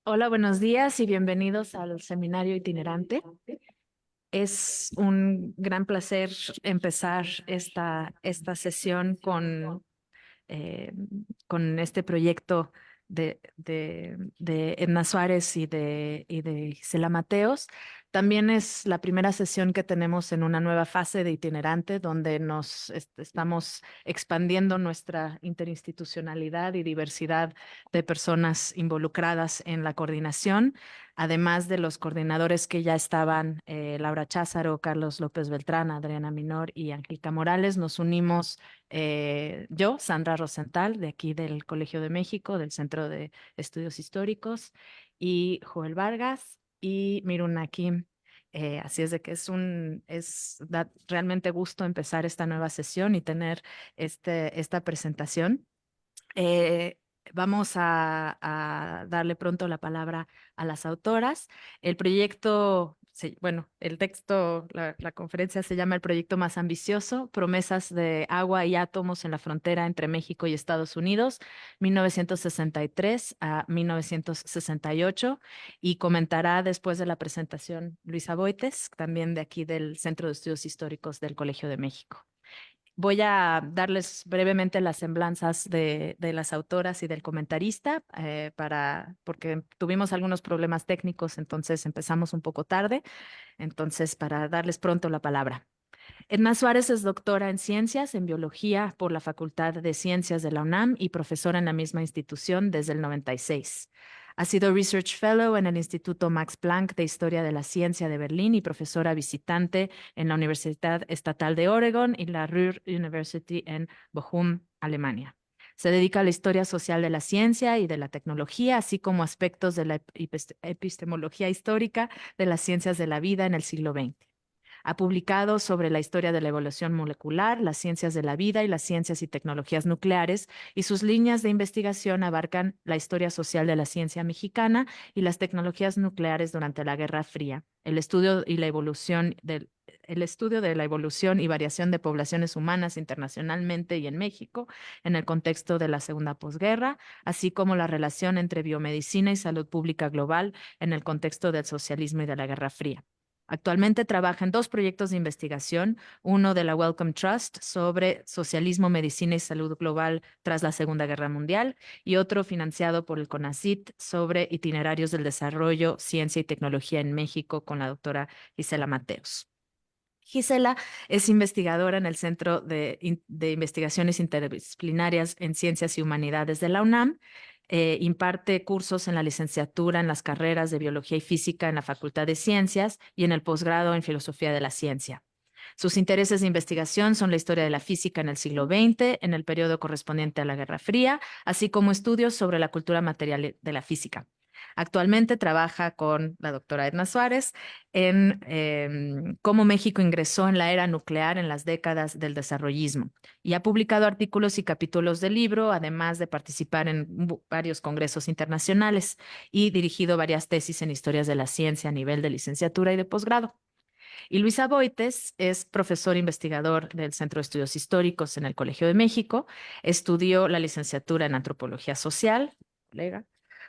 Hola, buenos días y bienvenidos al seminario itinerante. Es un gran placer empezar esta sesión eh, con este proyecto de Edna Suárez y de Gisela Mateos. También es la primera sesión que tenemos en una nueva fase de itinerante donde nos estamos expandiendo nuestra interinstitucionalidad y diversidad de personas involucradas en la coordinación, además de los coordinadores que ya estaban, Laura Cházaro, Carlos López Beltrán, Adriana Minor y Angélica Morales. Nos unimos yo, Sandra Rosenthal, de aquí del Colegio de México, del Centro de Estudios Históricos, y Joel Vargas y Miruna Kim. Así es de que da realmente gusto empezar esta nueva sesión y tener esta presentación. Eh, Vamos a darle pronto la palabra a las autoras. El proyecto, bueno, el texto, la conferencia se llama El proyecto más ambicioso, promesas de agua y átomos en la frontera entre México y Estados Unidos, 1963 a 1968, y comentará después de la presentación Luisa Boites, también de aquí del Centro de Estudios Históricos del Colegio de México. Voy a darles brevemente las semblanzas de las autoras y del comentarista, porque tuvimos algunos problemas técnicos, entonces empezamos un poco tarde, entonces para darles pronto la palabra. Edna Suárez es doctora en ciencias, en biología por la Facultad de Ciencias de la UNAM y profesora en la misma institución desde el 96. Ha sido Research Fellow en el Instituto Max Planck de Historia de la Ciencia de Berlín y profesora visitante en la Universidad Estatal de Oregon y la Ruhr University en Bochum, Alemania. Se dedica a la historia social de la ciencia y de la tecnología, así como aspectos de la epistemología histórica de las ciencias de la vida en el siglo XX. Ha publicado sobre la historia de la evolución molecular, las ciencias de la vida y las ciencias y tecnologías nucleares, y sus líneas de investigación abarcan la historia social de la ciencia mexicana y las tecnologías nucleares durante la Guerra Fría, el estudio de la evolución y variación de poblaciones humanas internacionalmente y en México en el contexto de la segunda posguerra, así como la relación entre biomedicina y salud pública global en el contexto del socialismo y de la Guerra Fría. Actualmente trabaja en dos proyectos de investigación, uno de la Wellcome Trust sobre socialismo, medicina y salud global tras la Segunda Guerra Mundial y otro financiado por el CONACYT sobre itinerarios del desarrollo, ciencia y tecnología en México con la doctora Gisela Mateos. Gisela es investigadora en el Centro de Investigaciones Interdisciplinarias en Ciencias y Humanidades de la UNAM. Imparte cursos en la licenciatura en las carreras de Biología y Física en la Facultad de Ciencias y en el posgrado en Filosofía de la Ciencia. Sus intereses de investigación son la historia de la física en el siglo XX, en el periodo correspondiente a la Guerra Fría, así como estudios sobre la cultura material de la física. Actualmente trabaja con la doctora Edna Suárez en cómo México ingresó en la era nuclear en las décadas del desarrollismo y ha publicado artículos y capítulos del libro, además de participar en varios congresos internacionales y dirigido varias tesis en historias de la ciencia a nivel de licenciatura y de posgrado. Y Luisa Boites es profesor investigador del Centro de Estudios Históricos en el Colegio de México. Estudió la licenciatura en Antropología Social, colega,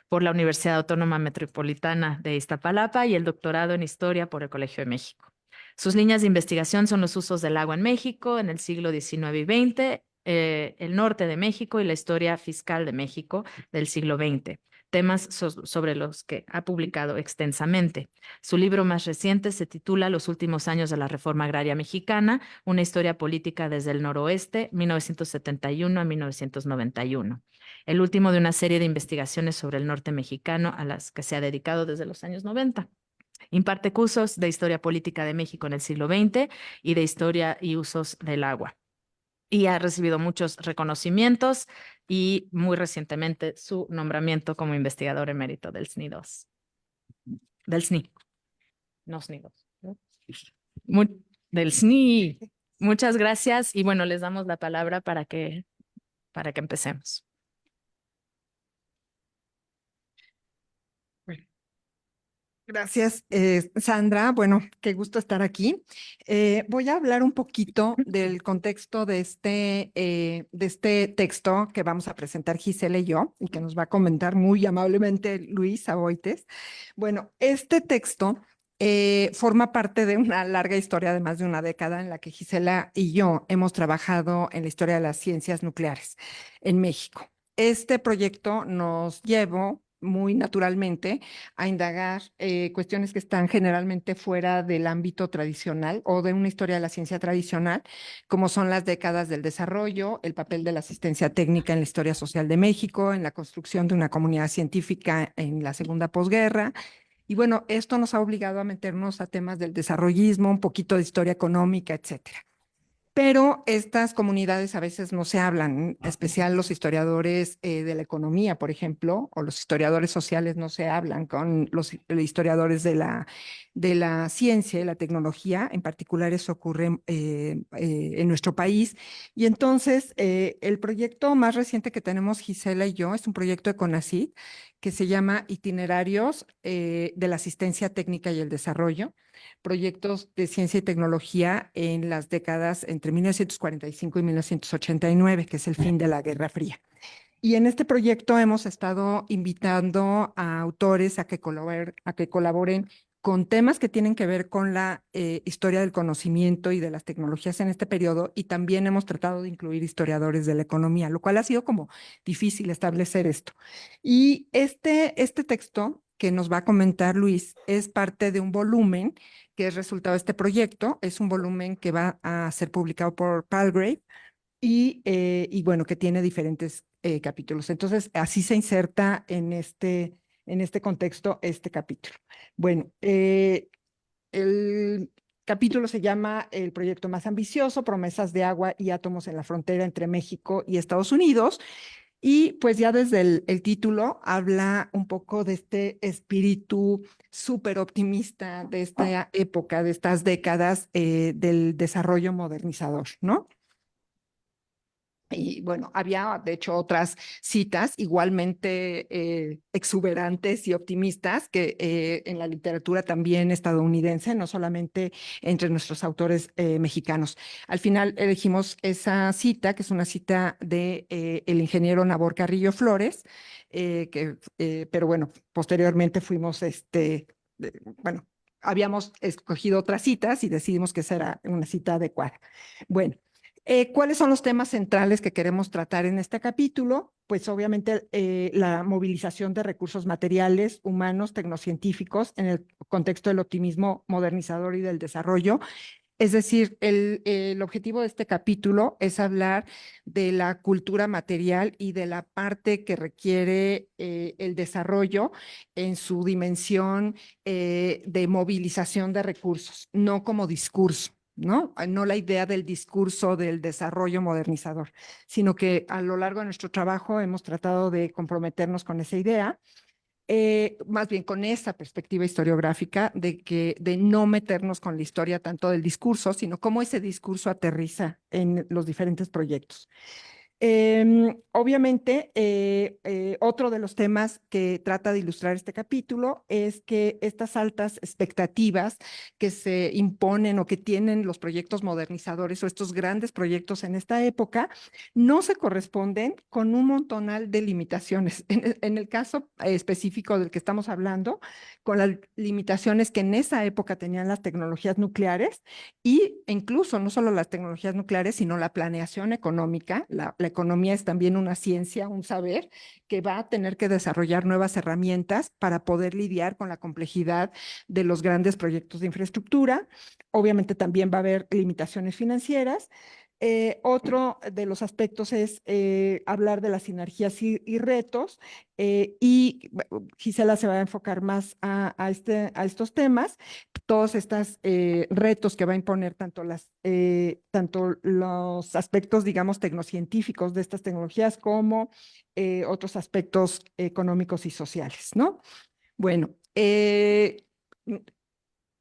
por la Universidad Autónoma Metropolitana de Iztapalapa y el doctorado en Historia por el Colegio de México. Sus líneas de investigación son los usos del agua en México en el siglo XIX y XX, el norte de México y la historia fiscal de México del siglo XX, temas sobre los que ha publicado extensamente. Su libro más reciente se titula Los últimos años de la Reforma Agraria Mexicana, una historia política desde el noroeste, 1971 a 1991. El último de una serie de investigaciones sobre el norte mexicano a las que se ha dedicado desde los años 90. Imparte cursos de historia política de México en el siglo XX y de historia y usos del agua. Y ha recibido muchos reconocimientos y muy recientemente su nombramiento como investigador emérito del SNI 2, del SNI, no SNI 2, ¿no? Del SNI. Muchas gracias y bueno, les damos la palabra para que empecemos. Bueno, Gracias, Sandra. Bueno, qué gusto estar aquí. Voy a hablar un poquito del contexto de este texto que vamos a presentar Gisela y yo, y que nos va a comentar muy amablemente Luis Aboites. Bueno, este texto forma parte de una larga historia de más de una década en la que Gisela y yo hemos trabajado en la historia de las ciencias nucleares en México. Este proyecto nos llevó muy naturalmente a indagar cuestiones que están generalmente fuera del ámbito tradicional o de una historia de la ciencia tradicional, como son las décadas del desarrollo, el papel de la asistencia técnica en la historia social de México, en la construcción de una comunidad científica en la segunda posguerra. Y bueno, esto nos ha obligado a meternos a temas del desarrollismo, un poquito de historia económica, etcétera. Pero estas comunidades a veces no se hablan, en especial los historiadores de la economía, por ejemplo, o los historiadores sociales no se hablan con los historiadores de la ciencia y la tecnología. En particular, eso ocurre en nuestro país. Y entonces, el proyecto más reciente que tenemos, Gisela y yo, es un proyecto de CONACYT que se llama Itinerarios de la Asistencia Técnica y el Desarrollo, proyectos de ciencia y tecnología en las décadas entre 1945 y 1989, que es el fin de la Guerra Fría. Y en este proyecto hemos estado invitando a autores a que colaboren con temas que tienen que ver con la historia del conocimiento y de las tecnologías en este periodo, y también hemos tratado de incluir historiadores de la economía, lo cual ha sido como difícil establecer esto. Y este texto que nos va a comentar Luis es parte de un volumen que es resultado de este proyecto. Es un volumen que va a ser publicado por Palgrave y bueno, que tiene diferentes capítulos. Entonces, así se inserta en este contexto este capítulo. Bueno, el capítulo se llama El proyecto más ambicioso, promesas de agua y átomos en la frontera entre México y Estados Unidos. Y pues ya desde el título habla un poco de este espíritu súper optimista de esta época, de estas décadas del desarrollo modernizador, ¿no? Y bueno, había de hecho otras citas igualmente exuberantes y optimistas que en la literatura también estadounidense, no solamente entre nuestros autores mexicanos. Al final elegimos esa cita, que es una cita de el ingeniero Nabor Carrillo Flores, pero bueno, posteriormente fuimos, bueno, habíamos escogido otras citas y decidimos que esa era una cita adecuada. Bueno. ¿Cuáles son los temas centrales que queremos tratar en este capítulo? Pues obviamente la movilización de recursos materiales, humanos, tecnocientíficos en el contexto del optimismo modernizador y del desarrollo. Es decir, el objetivo de este capítulo es hablar de la cultura material y de la parte que requiere el desarrollo en su dimensión de movilización de recursos, no como discurso. ¿No? No la idea del discurso del desarrollo modernizador, sino que a lo largo de nuestro trabajo hemos tratado de comprometernos con esa idea, más bien con esa perspectiva historiográfica de no meternos con la historia tanto del discurso, sino cómo ese discurso aterriza en los diferentes proyectos. Obviamente, otro de los temas que trata de ilustrar este capítulo es que estas altas expectativas que se imponen o que tienen los proyectos modernizadores o estos grandes proyectos en esta época no se corresponden con un montonal de limitaciones. En el caso específico del que estamos hablando, con las limitaciones que en esa época tenían las tecnologías nucleares y incluso no solo las tecnologías nucleares, sino la planeación económica. La economía es también una ciencia, un saber que va a tener que desarrollar nuevas herramientas para poder lidiar con la complejidad de los grandes proyectos de infraestructura. Obviamente también va a haber limitaciones financieras. Otro de los aspectos es hablar de las sinergias y retos, y Gisela se va a enfocar más a estos temas, todos estos retos que va a imponer tanto los aspectos, digamos, tecnocientíficos de estas tecnologías como otros aspectos económicos y sociales, ¿no? Bueno,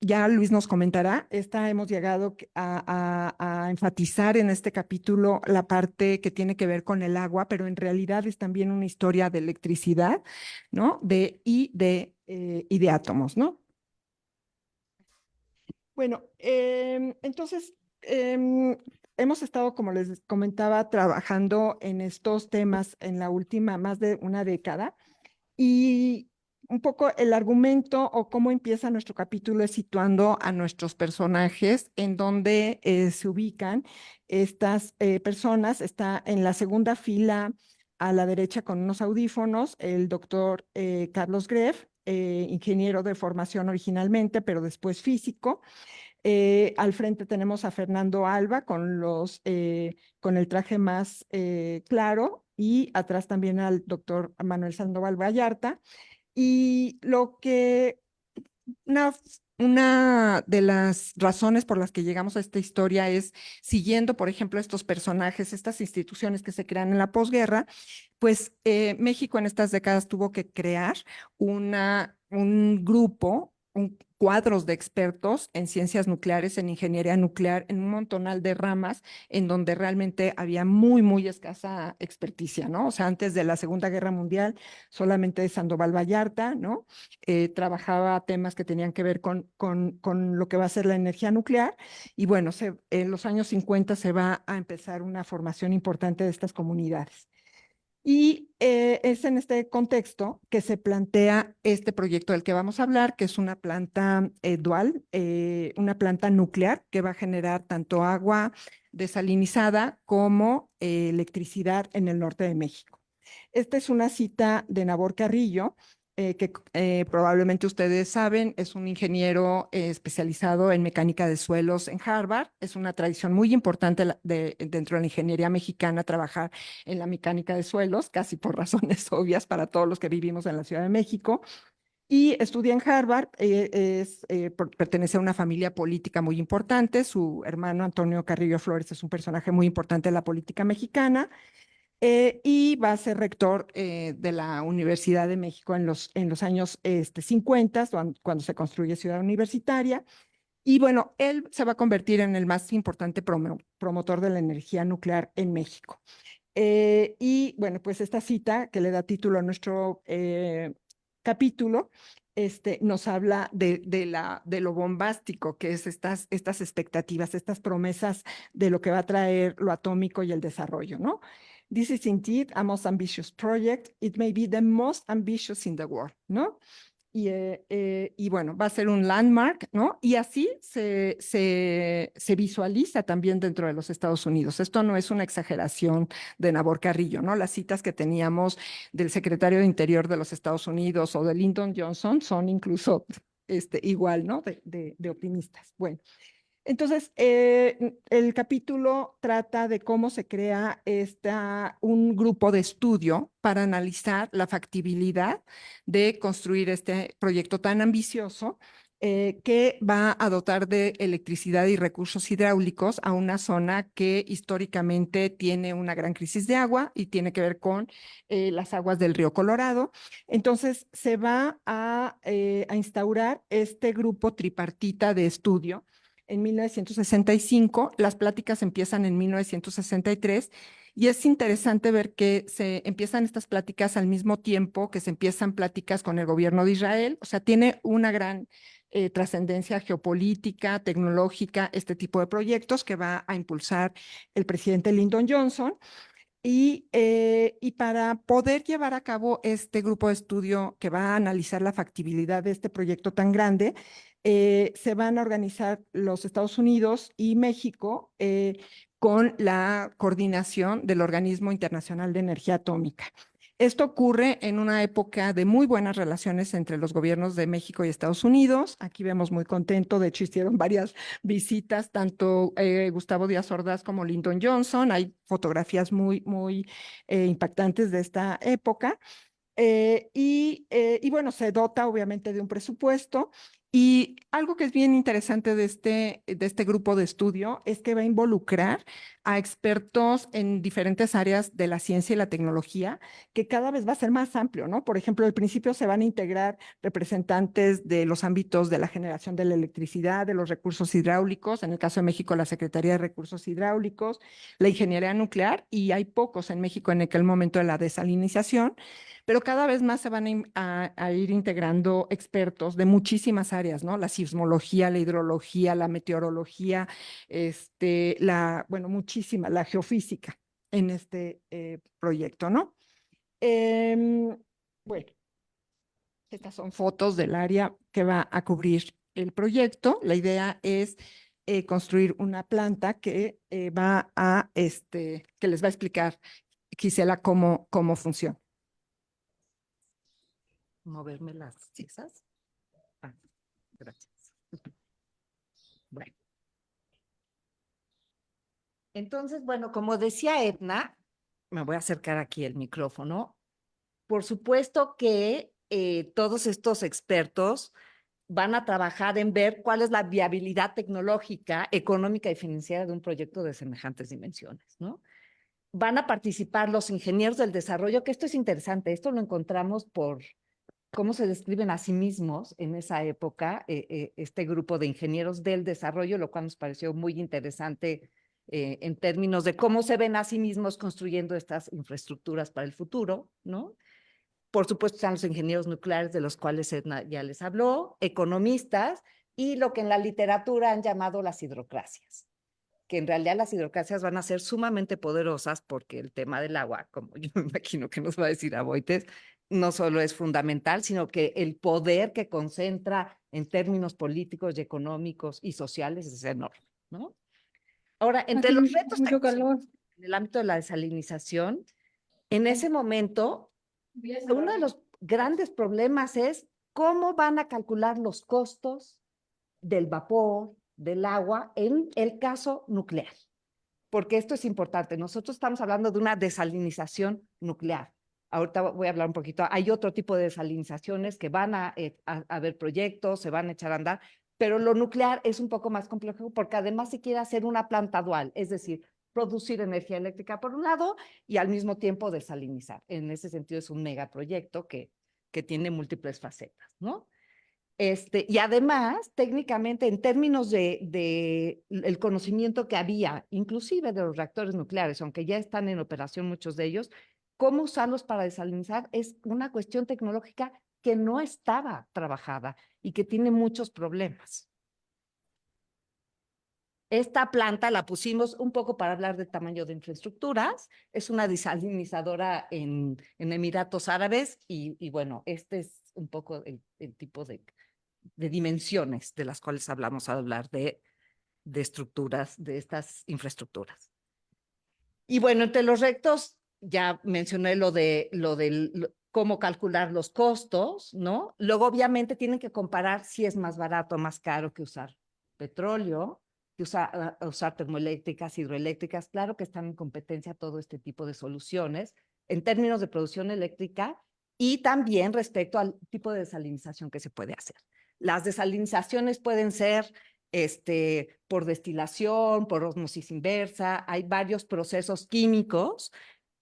ya Luis nos comentará, hemos llegado a enfatizar en este capítulo la parte que tiene que ver con el agua, pero en realidad es también una historia de electricidad, ¿no? Y de átomos, ¿no? Bueno, entonces hemos estado, como les comentaba, trabajando en estos temas en la última más de una década y un poco el argumento o cómo empieza nuestro capítulo es situando a nuestros personajes en donde se ubican estas personas. Está en la segunda fila a la derecha con unos audífonos el doctor Carlos Greff, ingeniero de formación originalmente, pero después físico. Al frente tenemos a Fernando Alba con el traje más claro y atrás también al doctor Manuel Sandoval Vallarta. Y una, una de las razones por las que llegamos a esta historia es siguiendo, por ejemplo, estos personajes, estas instituciones que se crean en la posguerra, pues México en estas décadas tuvo que crear un grupo, cuadros de expertos en ciencias nucleares, en ingeniería nuclear, en un montonal de ramas en donde realmente había muy, muy escasa experticia, ¿no? O sea, antes de la Segunda Guerra Mundial, solamente Sandoval Vallarta, ¿no? Trabajaba temas que tenían que ver con lo que va a ser la energía nuclear. Y bueno, en los años 50 se va a empezar una formación importante de estas comunidades. Y es en este contexto que se plantea este proyecto del que vamos a hablar, que es una planta dual, una planta nuclear que va a generar tanto agua desalinizada como electricidad en el norte de México. Esta es una cita de Nabor Carrillo, que probablemente ustedes saben, es un ingeniero especializado en mecánica de suelos en Harvard. Es una tradición muy importante dentro de la ingeniería mexicana trabajar en la mecánica de suelos, casi por razones obvias para todos los que vivimos en la Ciudad de México. Y estudia en Harvard, pertenece a una familia política muy importante. Su hermano Antonio Carrillo Flores es un personaje muy importante de la política mexicana. Y va a ser rector de la Universidad de México en los años 50, cuando se construye Ciudad Universitaria. Y bueno, él se va a convertir en el más importante promotor de la energía nuclear en México. Y bueno, pues esta cita que le da título a nuestro capítulo, nos habla de lo bombástico que es estas expectativas, estas promesas de lo que va a traer lo atómico y el desarrollo, ¿no? This is indeed a most ambitious project. It may be the most ambitious in the world, ¿no? Y bueno, va a ser un landmark, ¿no? Y así se visualiza también dentro de los Estados Unidos. Esto no es una exageración de Nabor Carrillo, ¿no? Las citas que teníamos del secretario de Interior de los Estados Unidos o de Lyndon Johnson son incluso igual, ¿no? De optimistas. Bueno. Entonces, el capítulo trata de cómo se crea un grupo de estudio para analizar la factibilidad de construir este proyecto tan ambicioso que va a dotar de electricidad y recursos hidráulicos a una zona que históricamente tiene una gran crisis de agua y tiene que ver con las aguas del río Colorado. Entonces, se va a instaurar este grupo tripartita de estudio en 1965, las pláticas empiezan en 1963 y es interesante ver que se empiezan estas pláticas al mismo tiempo que se empiezan pláticas con el gobierno de Israel, o sea, tiene una gran trascendencia geopolítica, tecnológica, este tipo de proyectos que va a impulsar el presidente Lyndon Johnson. Y para poder llevar a cabo este grupo de estudio que va a analizar la factibilidad de este proyecto tan grande, se van a organizar los Estados Unidos y México con la coordinación del Organismo Internacional de Energía Atómica. Esto ocurre en una época de muy buenas relaciones entre los gobiernos de México y Estados Unidos. Aquí vemos muy contento, de hecho hicieron varias visitas, tanto Gustavo Díaz Ordaz como Lyndon Johnson. Hay fotografías muy, muy impactantes de esta época. Y bueno, se dota obviamente de un presupuesto. Y algo que es bien interesante de este grupo de estudio es que va a involucrar a expertos en diferentes áreas de la ciencia y la tecnología, que cada vez va a ser más amplio, ¿no? Por ejemplo, al principio se van a integrar representantes de los ámbitos de la generación de la electricidad, de los recursos hidráulicos, en el caso de México, la Secretaría de Recursos Hidráulicos, la ingeniería nuclear, y hay pocos en México en aquel momento de la desalinización. pero cada vez más se van a ir integrando expertos de muchísimas áreas, ¿no? La sismología, la hidrología, la meteorología, bueno, muchísima, la geofísica en este proyecto, ¿no? Bueno, estas son fotos del área que va a cubrir el proyecto. La idea es construir una planta que que les va a explicar Gisela cómo funciona. Moverme las piezas. Ah, gracias. Bueno. Entonces, bueno, como decía Edna, me voy a acercar aquí el micrófono. Por supuesto que todos estos expertos van a trabajar en ver cuál es la viabilidad tecnológica, económica y financiera de un proyecto de semejantes dimensiones, ¿no? Van a participar los ingenieros del desarrollo, que esto es interesante, esto lo encontramos por cómo se describen a sí mismos en esa época, este grupo de ingenieros del desarrollo, lo cual nos pareció muy interesante en términos de cómo se ven a sí mismos construyendo estas infraestructuras para el futuro, ¿no? Por supuesto, están los ingenieros nucleares, de los cuales Edna ya les habló, economistas y lo que en la literatura han llamado las hidrocracias, que en realidad las hidrocracias van a ser sumamente poderosas porque el tema del agua, como yo me imagino que nos va a decir Aboites, no solo es fundamental, sino que el poder que concentra en términos políticos y económicos y sociales es enorme, ¿no? Ahora, entre los retos en el ámbito de la desalinización, en ese momento, uno de los grandes problemas es cómo van a calcular los costos del vapor, del agua, en el caso nuclear. Porque esto es importante. Nosotros estamos hablando de una desalinización nuclear. Ahorita voy a hablar un poquito. Hay otro tipo de desalinizaciones que van a haber proyectos, se van a echar a andar, pero lo nuclear es un poco más complejo porque además se quiere hacer una planta dual, es decir, producir energía eléctrica por un lado y al mismo tiempo desalinizar. En ese sentido es un megaproyecto que tiene múltiples facetas, ¿no? Y además, técnicamente, en términos de el conocimiento que había, inclusive de los reactores nucleares, aunque ya están en operación muchos de ellos, cómo usarlos para desalinizar es una cuestión tecnológica que no estaba trabajada y que tiene muchos problemas. Esta planta la pusimos un poco para hablar del tamaño de infraestructuras. Es una desalinizadora en Emiratos Árabes y bueno, este es un poco el tipo de dimensiones de las cuales hablamos al hablar de estructuras, de estas infraestructuras. Y bueno, entre los retos, ya mencioné lo de cómo calcular los costos, ¿no? Luego, obviamente, tienen que comparar si es más barato o más caro que usar petróleo, que usar termoeléctricas, hidroeléctricas. Claro que están en competencia todo este tipo de soluciones en términos de producción eléctrica y también respecto al tipo de desalinización que se puede hacer. Las desalinizaciones pueden ser por destilación, por ósmosis inversa. Hay varios procesos químicos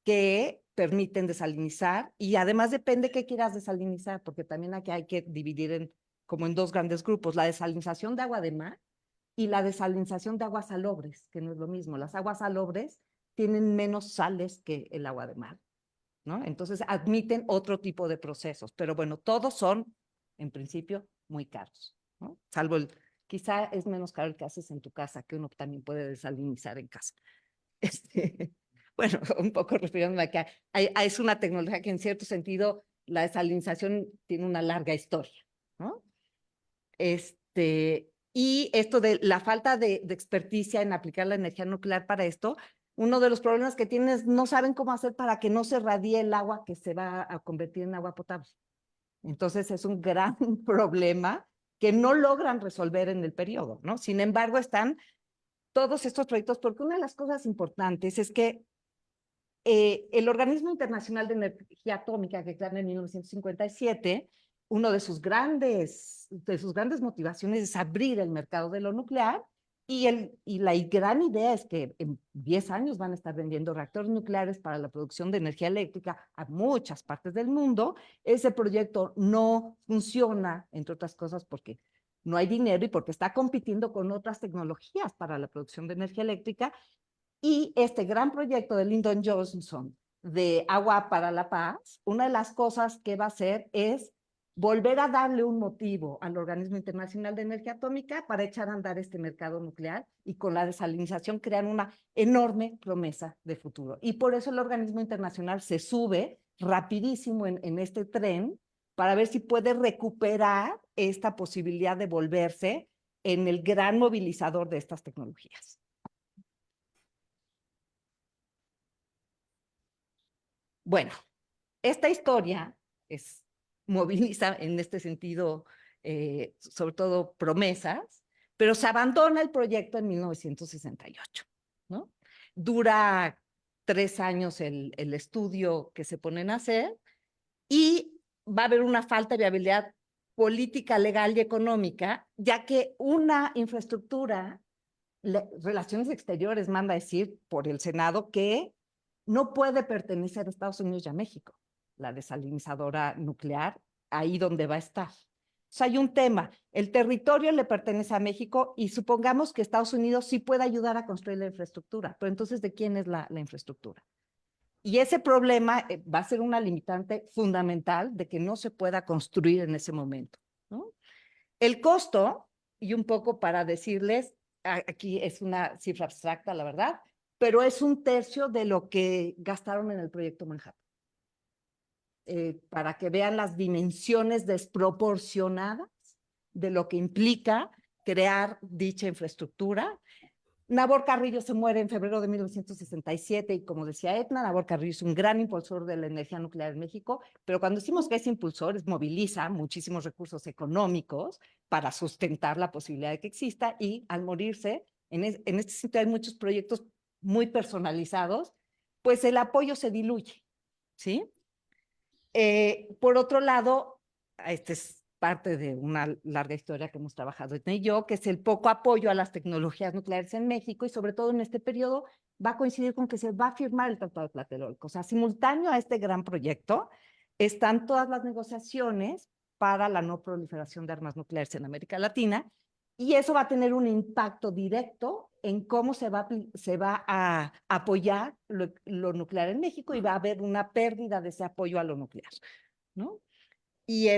que permiten desalinizar y además depende qué quieras desalinizar, porque también aquí hay que dividir como en dos grandes grupos, la desalinización de agua de mar y la desalinización de aguas salobres, que no es lo mismo. Las aguas salobres tienen menos sales que el agua de mar, ¿no? Entonces admiten otro tipo de procesos, pero bueno, todos son, en principio, muy caros, ¿no? Salvo quizá es menos caro el que haces en tu casa, que uno también puede desalinizar en casa. Bueno, un poco refiriéndome a que es una tecnología que en cierto sentido la desalinización tiene una larga historia, ¿no? Y esto de la falta de experticia en aplicar la energía nuclear para esto, uno de los problemas que tienen es no saben cómo hacer para que no se radie el agua que se va a convertir en agua potable. Entonces es un gran problema que no logran resolver en el periodo, ¿no? Sin embargo, están todos estos proyectos, porque una de las cosas importantes es que el Organismo Internacional de Energía Atómica, que crearon en 1957, uno de sus grandes motivaciones es abrir el mercado de lo nuclear y la gran idea es que en 10 años van a estar vendiendo reactores nucleares para la producción de energía eléctrica a muchas partes del mundo. Ese proyecto no funciona, entre otras cosas, porque no hay dinero y porque está compitiendo con otras tecnologías para la producción de energía eléctrica. Y este gran proyecto de Lyndon Johnson, de Agua para la Paz, una de las cosas que va a hacer es volver a darle un motivo al Organismo Internacional de Energía Atómica para echar a andar este mercado nuclear y con la desalinización crear una enorme promesa de futuro. Y por eso el organismo internacional se sube rapidísimo en este tren para ver si puede recuperar esta posibilidad de volverse en el gran movilizador de estas tecnologías. Bueno, esta historia moviliza en este sentido, sobre todo promesas, pero se abandona el proyecto en 1968, ¿no? Dura 3 años el estudio que se ponen a hacer y va a haber una falta de viabilidad política, legal y económica, ya que una infraestructura, Relaciones Exteriores manda a decir por el Senado que no puede pertenecer a Estados Unidos y a México, la desalinizadora nuclear, ahí donde va a estar. O sea, hay un tema, el territorio le pertenece a México y supongamos que Estados Unidos sí puede ayudar a construir la infraestructura, pero entonces, ¿de quién es la infraestructura? Y ese problema va a ser una limitante fundamental de que no se pueda construir en ese momento, ¿no? El costo, y un poco para decirles, aquí es una cifra abstracta, la verdad, pero es 1/3 de lo que gastaron en el proyecto Manhattan. Para que vean las dimensiones desproporcionadas de lo que implica crear dicha infraestructura. Nabor Carrillo se muere en febrero de 1967 y como decía Edna, Nabor Carrillo es un gran impulsor de la energía nuclear en México, pero cuando decimos que es impulsor, moviliza muchísimos recursos económicos para sustentar la posibilidad de que exista y al morirse, en este sentido hay muchos proyectos muy personalizados, pues el apoyo se diluye, ¿sí? Por otro lado, este es parte de una larga historia que hemos trabajado Edna y yo, que es el poco apoyo a las tecnologías nucleares en México y sobre todo en este periodo va a coincidir con que se va a firmar el Tratado de Tlatelolco. O sea, simultáneo a este gran proyecto están todas las negociaciones para la no proliferación de armas nucleares en América Latina y eso va a tener un impacto directo en cómo se va a apoyar lo nuclear en México y va a haber una pérdida de ese apoyo a lo nuclear, ¿no? Y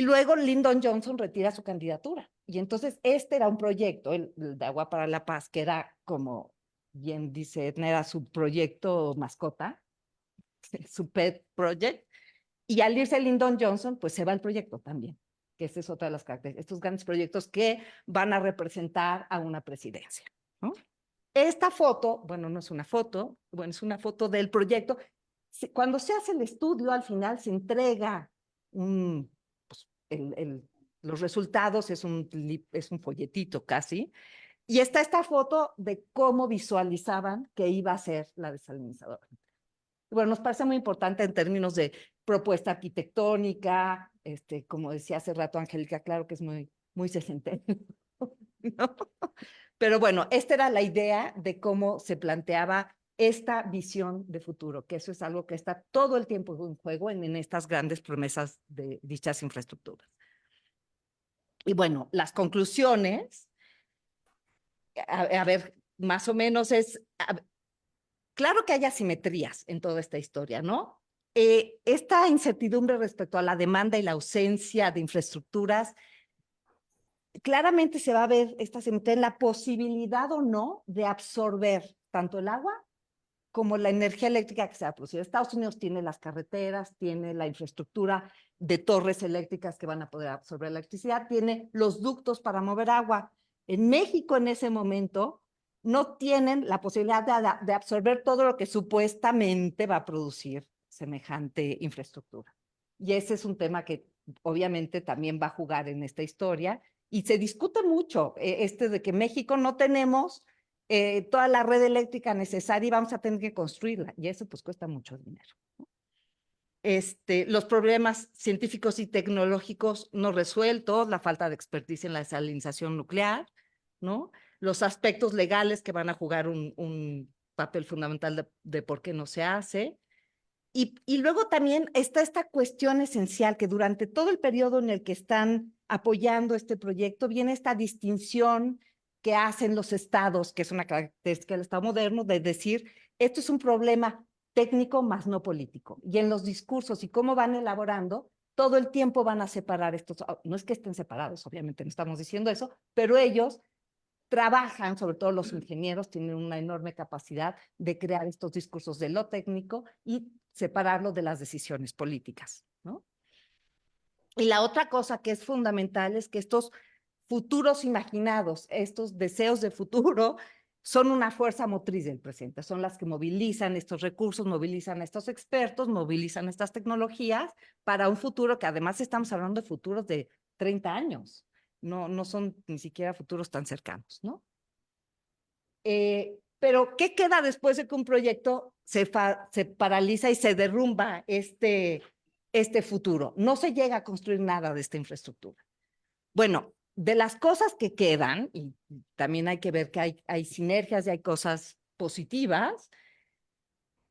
luego Lyndon Johnson retira su candidatura. Y entonces este era un proyecto, el de Agua para la Paz, que era como bien dice Edna, era su proyecto mascota, su pet project. Y al irse Lyndon Johnson, pues se va el proyecto también, que esa es otra de las características, estos grandes proyectos que van a representar a una presidencia, ¿no? Esta foto, bueno, no es una foto, bueno, es una foto del proyecto. Cuando se hace el estudio, al final se entrega los resultados, es un folletito casi, y está esta foto de cómo visualizaban que iba a ser la desalinizadora. Bueno, nos parece muy importante en términos de propuesta arquitectónica, como decía hace rato Angélica, claro que es muy, muy sesenteno, ¿no? Pero bueno, esta era la idea de cómo se planteaba esta visión de futuro, que eso es algo que está todo el tiempo en juego en estas grandes promesas de dichas infraestructuras. Y bueno, las conclusiones, a ver, más o menos claro que hay asimetrías en toda esta historia, ¿no? Esta incertidumbre respecto a la demanda y la ausencia de infraestructuras, claramente se va a ver esta asimetría en la posibilidad o no de absorber tanto el agua como la energía eléctrica que se va a producir. Estados Unidos tiene las carreteras, tiene la infraestructura de torres eléctricas que van a poder absorber la electricidad, tiene los ductos para mover agua. En México en ese momento no tienen la posibilidad de absorber todo lo que supuestamente va a producir semejante infraestructura. Y ese es un tema que obviamente también va a jugar en esta historia y se discute mucho, de que México no tenemos toda la red eléctrica necesaria y vamos a tener que construirla, y eso pues cuesta mucho dinero, ¿no? Los problemas científicos y tecnológicos no resueltos, la falta de experticia en la desalinización nuclear, ¿no? Los aspectos legales que van a jugar un papel fundamental de por qué no se hace. Y luego también está esta cuestión esencial que durante todo el periodo en el que están apoyando este proyecto viene esta distinción que hacen los estados, que es una característica del Estado moderno, de decir, esto es un problema técnico más no político. Y en los discursos y cómo van elaborando, todo el tiempo van a separar estos, no es que estén separados, obviamente no estamos diciendo eso, pero ellos trabajan, sobre todo los ingenieros, tienen una enorme capacidad de crear estos discursos de lo técnico y separarlo de las decisiones políticas, ¿no? Y la otra cosa que es fundamental es que estos futuros imaginados, estos deseos de futuro, son una fuerza motriz del presente, son las que movilizan estos recursos, movilizan a estos expertos, movilizan estas tecnologías para un futuro que además estamos hablando de futuros de 30 años, no son ni siquiera futuros tan cercanos, ¿no? Pero, ¿qué queda después de que un proyecto se paraliza y se derrumba este futuro? No se llega a construir nada de esta infraestructura. Bueno, de las cosas que quedan, y también hay que ver que hay sinergias y hay cosas positivas,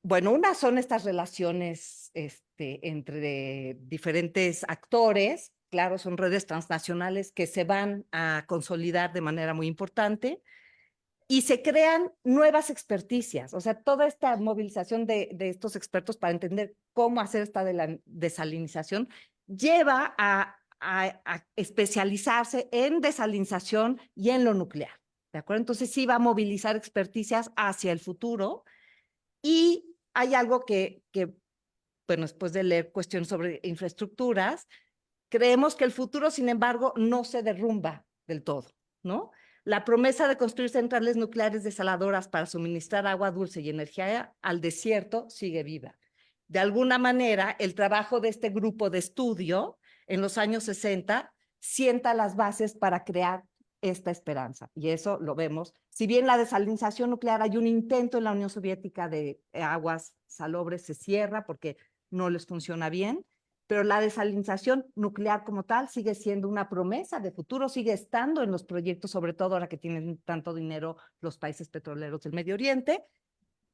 bueno, una son estas relaciones entre diferentes actores, claro, son redes transnacionales que se van a consolidar de manera muy importante y se crean nuevas experticias, o sea, toda esta movilización de estos expertos para entender cómo hacer esta desalinización lleva a especializarse en desalinización y en lo nuclear, ¿de acuerdo? Entonces sí va a movilizar experticias hacia el futuro y hay algo que bueno, después de leer cuestiones sobre infraestructuras, creemos que el futuro, sin embargo, no se derrumba del todo, ¿no? La promesa de construir centrales nucleares desaladoras para suministrar agua dulce y energía al desierto sigue viva. De alguna manera, el trabajo de este grupo de estudio en los años 60 sienta las bases para crear esta esperanza. Y eso lo vemos. Si bien la desalinización nuclear, hay un intento en la Unión Soviética de aguas salobres, se cierra porque no les funciona bien, pero la desalinización nuclear como tal sigue siendo una promesa de futuro, sigue estando en los proyectos, sobre todo ahora que tienen tanto dinero los países petroleros del Medio Oriente.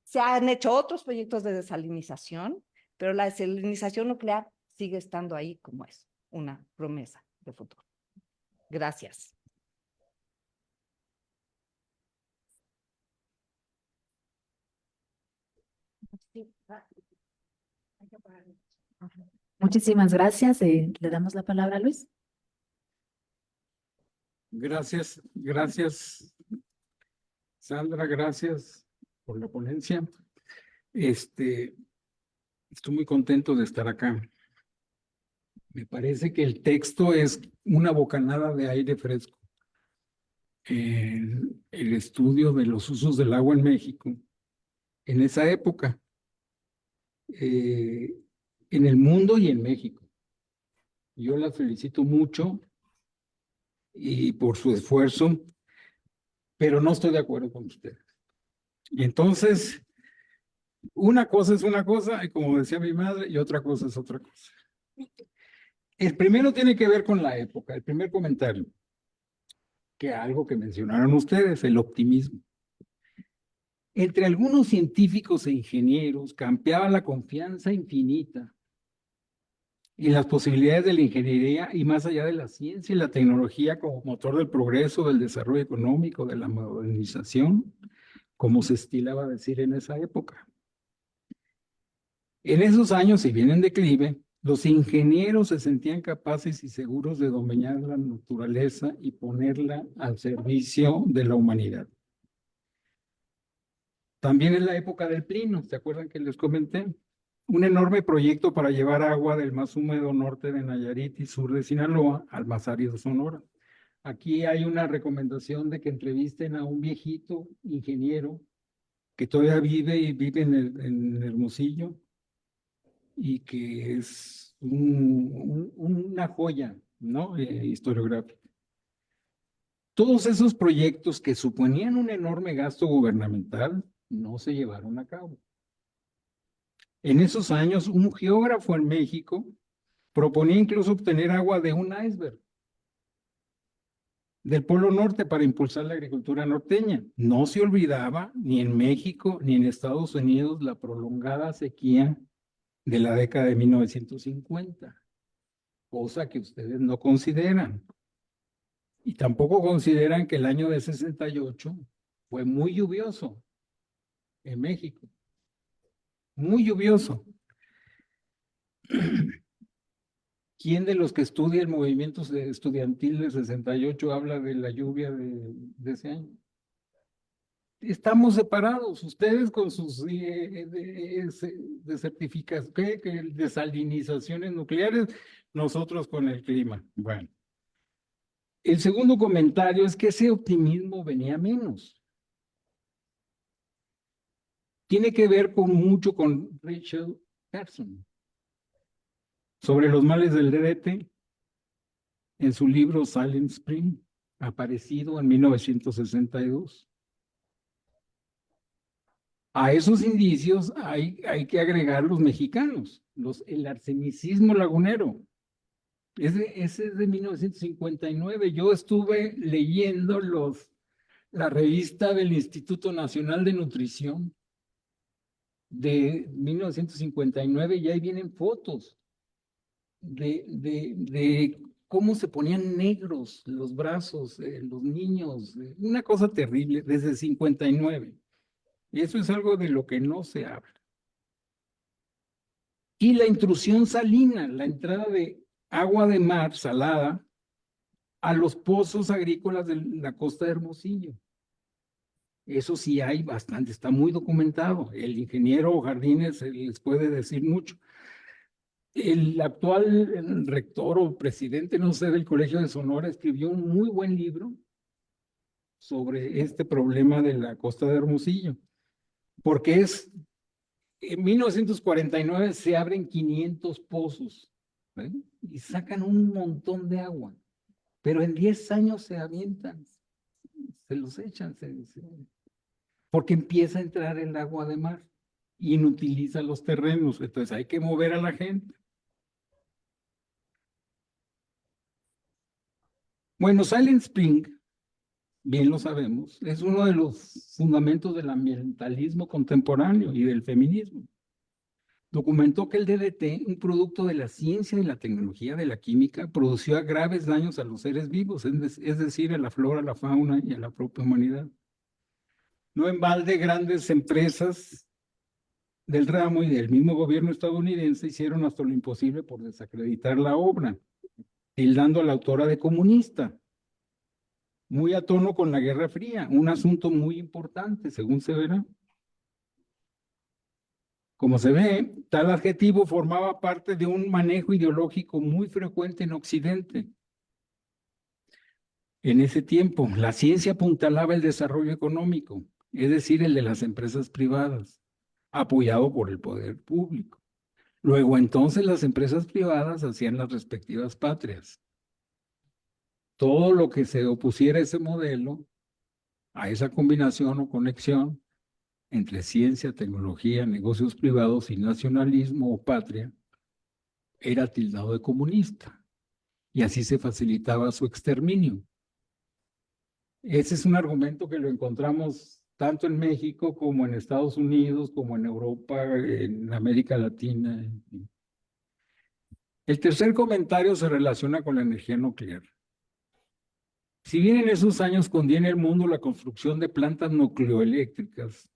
Se han hecho otros proyectos de desalinización, pero la desalinización nuclear sigue estando ahí como es, una promesa de futuro. Gracias. Muchísimas gracias. Le damos la palabra a Luis. Gracias, Sandra, gracias por la ponencia. Estoy muy contento de estar acá. Me parece que el texto es una bocanada de aire fresco. El estudio de los usos del agua en México, en esa época, en el mundo y en México. Yo la felicito mucho y por su esfuerzo, pero no estoy de acuerdo con ustedes. Y entonces, una cosa es una cosa, y como decía mi madre, y otra cosa es otra cosa. El primero tiene que ver con la época, el primer comentario, que algo que mencionaron ustedes, el optimismo. Entre algunos científicos e ingenieros campeaba la confianza infinita en las posibilidades de la ingeniería y más allá de la ciencia y la tecnología como motor del progreso, del desarrollo económico, de la modernización, como se estilaba decir en esa época. En esos años, si bien en declive, los ingenieros se sentían capaces y seguros de dominar la naturaleza y ponerla al servicio de la humanidad. También en la época del Plino, ¿se acuerdan que les comenté? Un enorme proyecto para llevar agua del más húmedo norte de Nayarit y sur de Sinaloa al más árido Sonora. Aquí hay una recomendación de que entrevisten a un viejito ingeniero que todavía vive y vive en Hermosillo y que es una joya, ¿no? Historiográfica. Todos esos proyectos que suponían un enorme gasto gubernamental no se llevaron a cabo. En esos años, un geógrafo en México proponía incluso obtener agua de un iceberg del Polo Norte para impulsar la agricultura norteña. No se olvidaba ni en México ni en Estados Unidos la prolongada sequía de la década de 1950, cosa que ustedes no consideran. Y tampoco consideran que el año de 68 fue muy lluvioso en México. Muy lluvioso. ¿Quién de los que estudia el movimiento estudiantil de 68 habla de la lluvia de ese año? Estamos separados, ustedes con sus desertificaciones, desalinizaciones nucleares, nosotros con el clima. Bueno, el segundo comentario es que ese optimismo venía menos. Tiene que ver mucho con Rachel Carson sobre los males del DDT en su libro Silent Spring, aparecido en 1962. A esos indicios hay que agregar los mexicanos, el arsenicismo lagunero. Ese es de 1959. Yo estuve leyendo la revista del Instituto Nacional de Nutrición de 1959 y ahí vienen fotos de cómo se ponían negros los brazos, los niños, una cosa terrible desde 59. Y eso es algo de lo que no se habla. Y la intrusión salina, la entrada de agua de mar salada a los pozos agrícolas de la costa de Hermosillo. Eso sí hay bastante, está muy documentado. El ingeniero Jardines les puede decir mucho. El actual rector o presidente, no sé, del Colegio de Sonora escribió un muy buen libro sobre este problema de la costa de Hermosillo, porque en 1949 se abren 500 pozos, ¿eh? Y sacan un montón de agua, pero en 10 años se avientan, se los echan, porque empieza a entrar el agua de mar, inutiliza los terrenos, entonces hay que mover a la gente. Bueno, Silent Spring, bien lo sabemos, es uno de los fundamentos del ambientalismo contemporáneo y del feminismo. Documentó que el DDT, un producto de la ciencia y la tecnología de la química, produció graves daños a los seres vivos, es decir, a la flora, a la fauna y a la propia humanidad. No en balde, grandes empresas del ramo y del mismo gobierno estadounidense hicieron hasta lo imposible por desacreditar la obra, tildando a la autora de comunista, muy a tono con la Guerra Fría, un asunto muy importante, según se verá. Como se ve, tal adjetivo formaba parte de un manejo ideológico muy frecuente en Occidente. En ese tiempo, la ciencia apuntalaba el desarrollo económico, es decir, el de las empresas privadas, apoyado por el poder público. Luego, entonces, las empresas privadas hacían las respectivas patrias. Todo lo que se opusiera a ese modelo, a esa combinación o conexión entre ciencia, tecnología, negocios privados y nacionalismo o patria, era tildado de comunista. Y así se facilitaba su exterminio. Ese es un argumento que lo encontramos tanto en México como en Estados Unidos, como en Europa, en América Latina. El tercer comentario se relaciona con la energía nuclear. Si bien en esos años contiene el mundo la construcción de plantas nucleoeléctricas,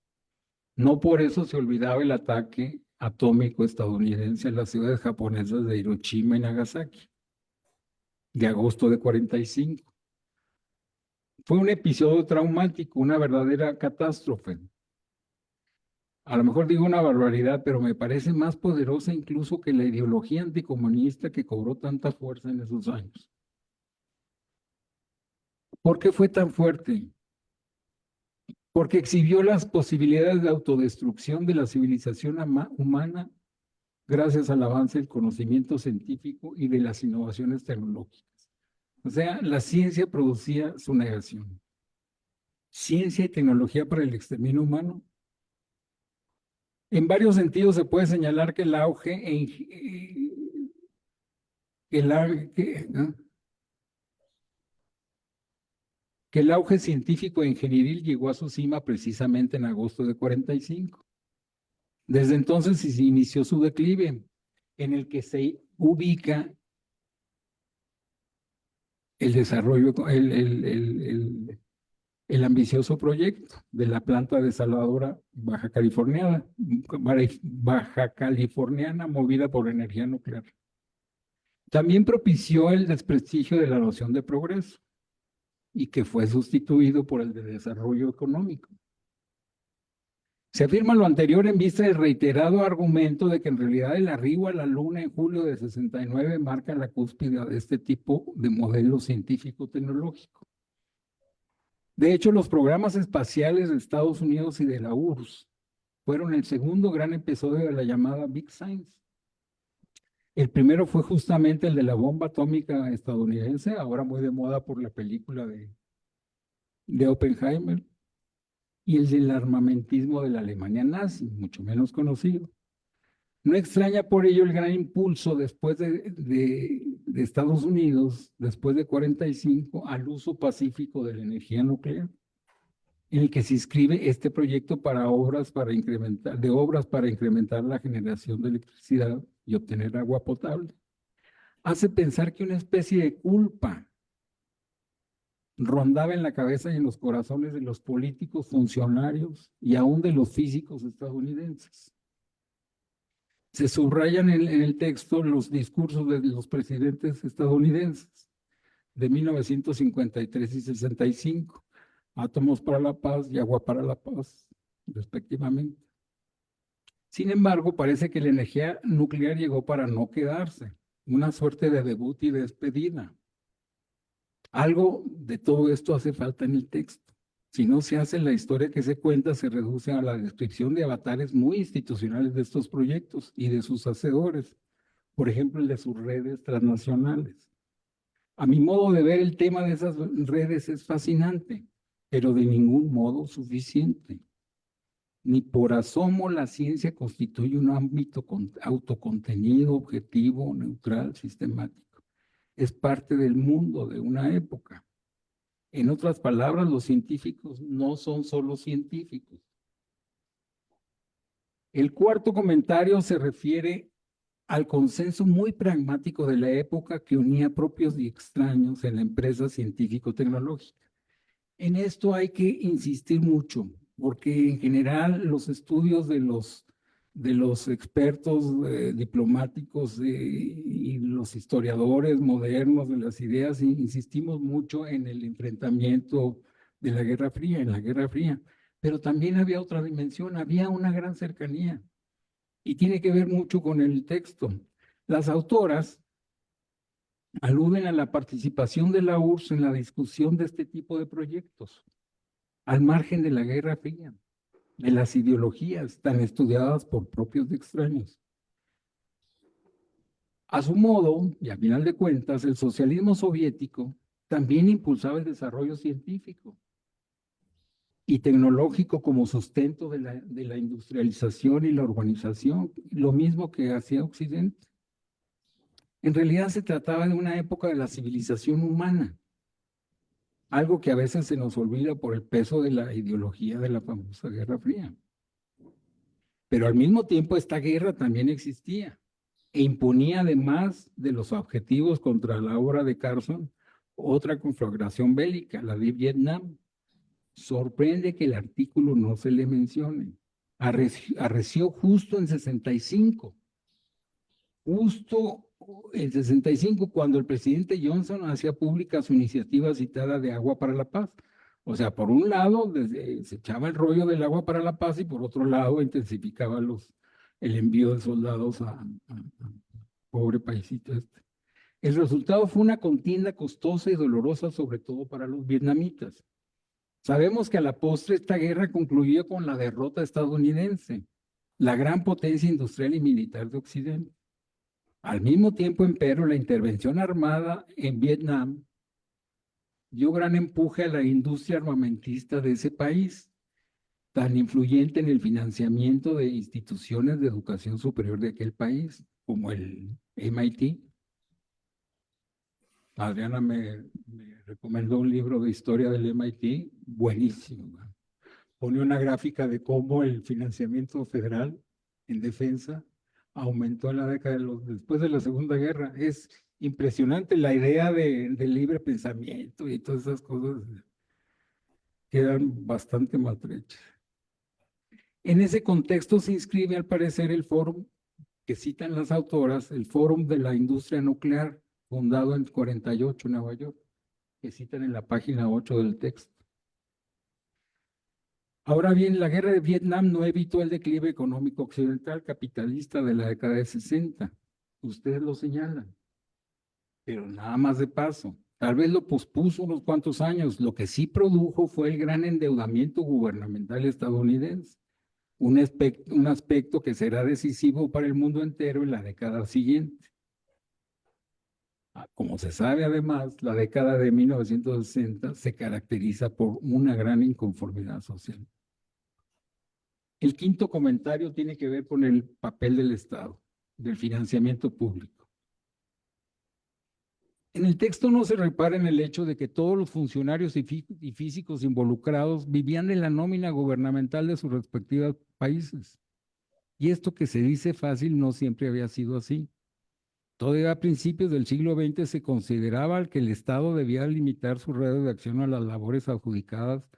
no por eso se olvidaba el ataque atómico estadounidense a las ciudades japonesas de Hiroshima y Nagasaki, de agosto de 45. Fue un episodio traumático, una verdadera catástrofe. A lo mejor digo una barbaridad, pero me parece más poderosa incluso que la ideología anticomunista que cobró tanta fuerza en esos años. ¿Por qué fue tan fuerte? Porque exhibió las posibilidades de autodestrucción de la civilización humana gracias al avance del conocimiento científico y de las innovaciones tecnológicas. O sea, la ciencia producía su negación. Ciencia y tecnología para el exterminio humano. En varios sentidos se puede señalar que el auge que el auge científico e ingenieril llegó a su cima precisamente en agosto de 45. Desde entonces se inició su declive, en el que se ubica el desarrollo, el ambicioso proyecto de la planta desaladora baja californiana movida por energía nuclear. También propició el desprestigio de la noción de progreso y que fue sustituido por el de desarrollo económico. Se afirma lo anterior en vista del reiterado argumento de que en realidad el arribo a la Luna en julio de 69 marca la cúspide de este tipo de modelo científico-tecnológico. De hecho, los programas espaciales de Estados Unidos y de la URSS fueron el segundo gran episodio de la llamada Big Science. El primero fue justamente el de la bomba atómica estadounidense, ahora muy de moda por la película de Oppenheimer, y el del armamentismo de la Alemania nazi, mucho menos conocido. No extraña por ello el gran impulso después de Estados Unidos, después de 45, al uso pacífico de la energía nuclear, en el que se inscribe este proyecto para obras para incrementar la generación de electricidad y obtener agua potable. Hace pensar que una especie de culpa rondaba en la cabeza y en los corazones de los políticos, funcionarios y aún de los físicos estadounidenses. Se subrayan en el texto los discursos de los presidentes estadounidenses de 1953 y 65, átomos para la paz y agua para la paz, respectivamente. Sin embargo, parece que la energía nuclear llegó para no quedarse, una suerte de debut y despedida. Algo de todo esto hace falta en el texto. Si no se hace, la historia que se cuenta se reduce a la descripción de avatares muy institucionales de estos proyectos y de sus hacedores, por ejemplo, el de sus redes transnacionales. A mi modo de ver, el tema de esas redes es fascinante, pero de ningún modo suficiente. Ni por asomo la ciencia constituye un ámbito autocontenido, objetivo, neutral, sistemático. Es parte del mundo de una época. En otras palabras, los científicos no son solo científicos. El cuarto comentario se refiere al consenso muy pragmático de la época que unía propios y extraños en la empresa científico-tecnológica. En esto hay que insistir mucho, porque en general los estudios de los expertos diplomáticos y los historiadores modernos de las ideas, insistimos mucho en el enfrentamiento de la Guerra Fría, en la Guerra Fría, pero también había otra dimensión, había una gran cercanía, y tiene que ver mucho con el texto. Las autoras aluden a la participación de la URSS en la discusión de este tipo de proyectos, al margen de la Guerra Fría, de las ideologías tan estudiadas por propios y extraños. A su modo, y a final de cuentas, el socialismo soviético también impulsaba el desarrollo científico y tecnológico como sustento de la industrialización y la urbanización, lo mismo que hacía Occidente. En realidad se trataba de una época de la civilización humana, algo que a veces se nos olvida por el peso de la ideología de la famosa Guerra Fría. Pero al mismo tiempo esta guerra también existía e imponía, además de los objetivos contra la obra de Carson, otra conflagración bélica, la de Vietnam. Sorprende que el artículo no se le mencione. Arreció justo en 65. Justo en 65, cuando el presidente Johnson hacía pública su iniciativa citada de Agua para la Paz. O sea, por un lado, se echaba el rollo del agua para la paz y por otro lado, intensificaba el envío de soldados a pobre paisito este. El resultado fue una contienda costosa y dolorosa, sobre todo para los vietnamitas. Sabemos que a la postre esta guerra concluyó con la derrota estadounidense, la gran potencia industrial y militar de Occidente. Al mismo tiempo, empero, la intervención armada en Vietnam dio gran empuje a la industria armamentista de ese país, tan influyente en el financiamiento de instituciones de educación superior de aquel país, como el MIT. Adriana me recomendó un libro de historia del MIT, buenísimo. Pone una gráfica de cómo el financiamiento federal en defensa aumentó en la década después de la Segunda Guerra. Es impresionante la idea del libre pensamiento y todas esas cosas quedan bastante maltrechas. En ese contexto se inscribe al parecer el fórum que citan las autoras, el Fórum de la Industria Nuclear, fundado en 48 en Nueva York, que citan en la página 8 del texto. Ahora bien, la guerra de Vietnam no evitó el declive económico occidental capitalista de la década de 60. Ustedes lo señalan, pero nada más de paso. Tal vez lo pospuso unos cuantos años. Lo que sí produjo fue el gran endeudamiento gubernamental estadounidense, un aspecto que será decisivo para el mundo entero en la década siguiente. Como se sabe además, la década de 1960 se caracteriza por una gran inconformidad social. El quinto comentario tiene que ver con el papel del Estado, del financiamiento público. En el texto no se repara en el hecho de que todos los funcionarios y físicos involucrados vivían de la nómina gubernamental de sus respectivos países. Y esto que se dice fácil no siempre había sido así. Todavía a principios del siglo XX se consideraba que el Estado debía limitar su red de acción a las labores adjudicadas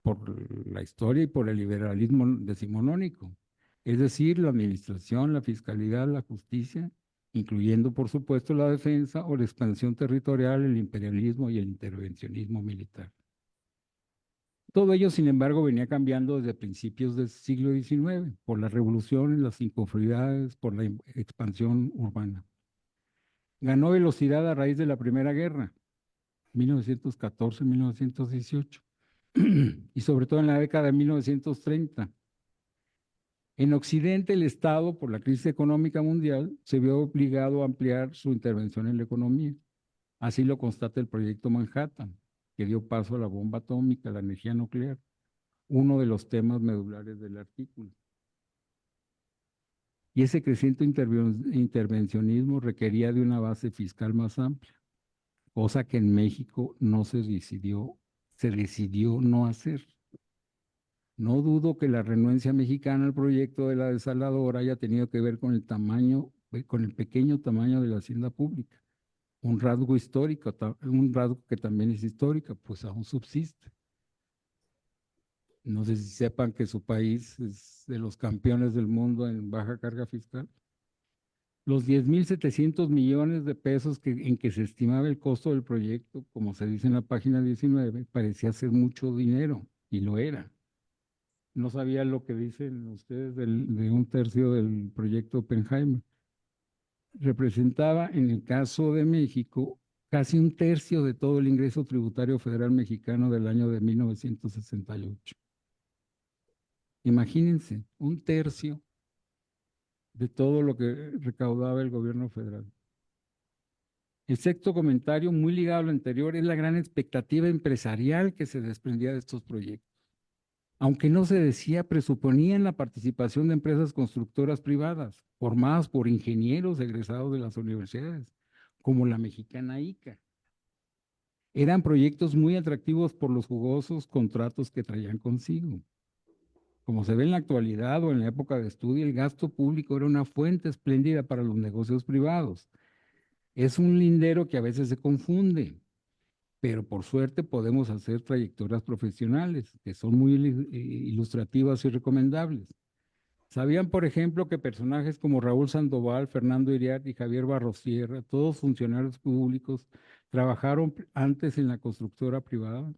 por la historia y por el liberalismo decimonónico, es decir, la administración, la fiscalidad, la justicia, incluyendo por supuesto la defensa o la expansión territorial, el imperialismo y el intervencionismo militar. Todo ello, sin embargo, venía cambiando desde principios del siglo XIX, por las revoluciones, las inconformidades, por la expansión urbana. Ganó velocidad a raíz de la Primera Guerra, 1914-1918, y sobre todo en la década de 1930. En Occidente, el Estado, por la crisis económica mundial, se vio obligado a ampliar su intervención en la economía. Así lo constata el proyecto Manhattan, que dio paso a la bomba atómica, la energía nuclear, uno de los temas medulares del artículo. Y ese creciente intervencionismo requería de una base fiscal más amplia, cosa que en México no se decidió no hacer. No dudo que la renuencia mexicana al proyecto de la desaladora haya tenido que ver con el pequeño tamaño de la hacienda pública, un rasgo histórico, un rasgo que también es histórico, pues aún subsiste. No sé si sepan que su país es de los campeones del mundo en baja carga fiscal. Los 10.700 millones de pesos en que se estimaba el costo del proyecto, como se dice en la página 19, parecía ser mucho dinero, y lo era. No sabía lo que dicen ustedes de 1/3 del proyecto Oppenheimer. Representaba, en el caso de México, casi 1/3 de todo el ingreso tributario federal mexicano del año de 1968. Imagínense, 1/3 de todo lo que recaudaba el gobierno federal. El sexto comentario, muy ligado a lo anterior, es la gran expectativa empresarial que se desprendía de estos proyectos. Aunque no se decía, presuponían la participación de empresas constructoras privadas, formadas por ingenieros egresados de las universidades, como la mexicana ICA. Eran proyectos muy atractivos por los jugosos contratos que traían consigo. Como se ve en la actualidad o en la época de estudio, el gasto público era una fuente espléndida para los negocios privados. Es un lindero que a veces se confunde, pero por suerte podemos hacer trayectorias profesionales que son muy ilustrativas y recomendables. ¿Sabían, por ejemplo, que personajes como Raúl Sandoval, Fernando Iriart y Javier Barrosierra, todos funcionarios públicos, trabajaron antes en la constructora privada,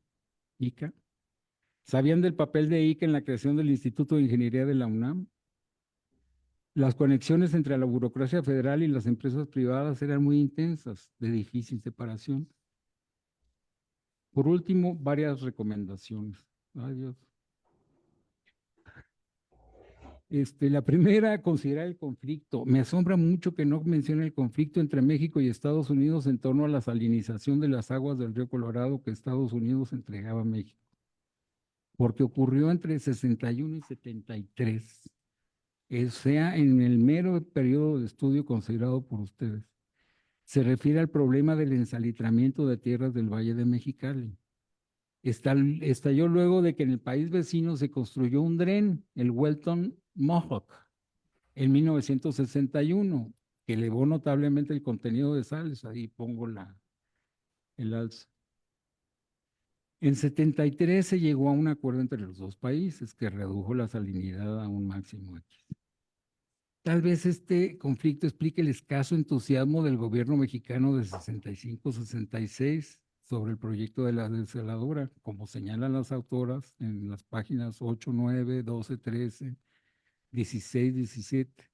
ICA? ¿Sabían del papel de ICA en la creación del Instituto de Ingeniería de la UNAM? Las conexiones entre la burocracia federal y las empresas privadas eran muy intensas, de difícil separación. Por último, varias recomendaciones. Adiós. La primera, considerar el conflicto. Me asombra mucho que no mencione el conflicto entre México y Estados Unidos en torno a la salinización de las aguas del río Colorado que Estados Unidos entregaba a México, porque ocurrió entre 61 y 73, o sea, en el mero periodo de estudio considerado por ustedes. Se refiere al problema del ensalitramiento de tierras del Valle de Mexicali. Estalló luego de que en el país vecino se construyó un dren, el Welton Mohawk, en 1961, que elevó notablemente el contenido de sales. Ahí pongo el alza. En 73 se llegó a un acuerdo entre los dos países que redujo la salinidad a un máximo X. Tal vez este conflicto explique el escaso entusiasmo del gobierno mexicano de 65-66 sobre el proyecto de la desaladora, como señalan las autoras en las páginas 8, 9, 12, 13, 16, 17.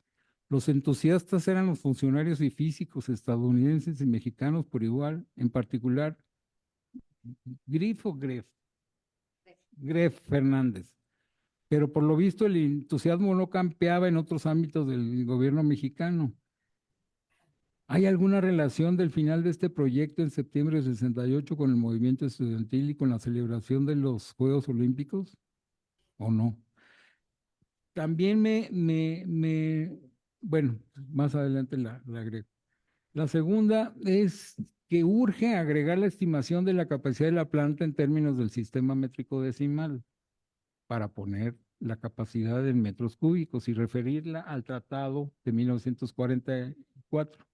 Los entusiastas eran los funcionarios y físicos estadounidenses y mexicanos por igual, en particular Gref Fernández. Pero por lo visto el entusiasmo no campeaba en otros ámbitos del gobierno mexicano. ¿Hay alguna relación del final de este proyecto en septiembre de 68 con el movimiento estudiantil y con la celebración de los Juegos Olímpicos? ¿O no? También bueno, más adelante la agrego. La segunda es que urge agregar la estimación de la capacidad de la planta en términos del sistema métrico decimal para poner la capacidad en metros cúbicos y referirla al tratado de 1944.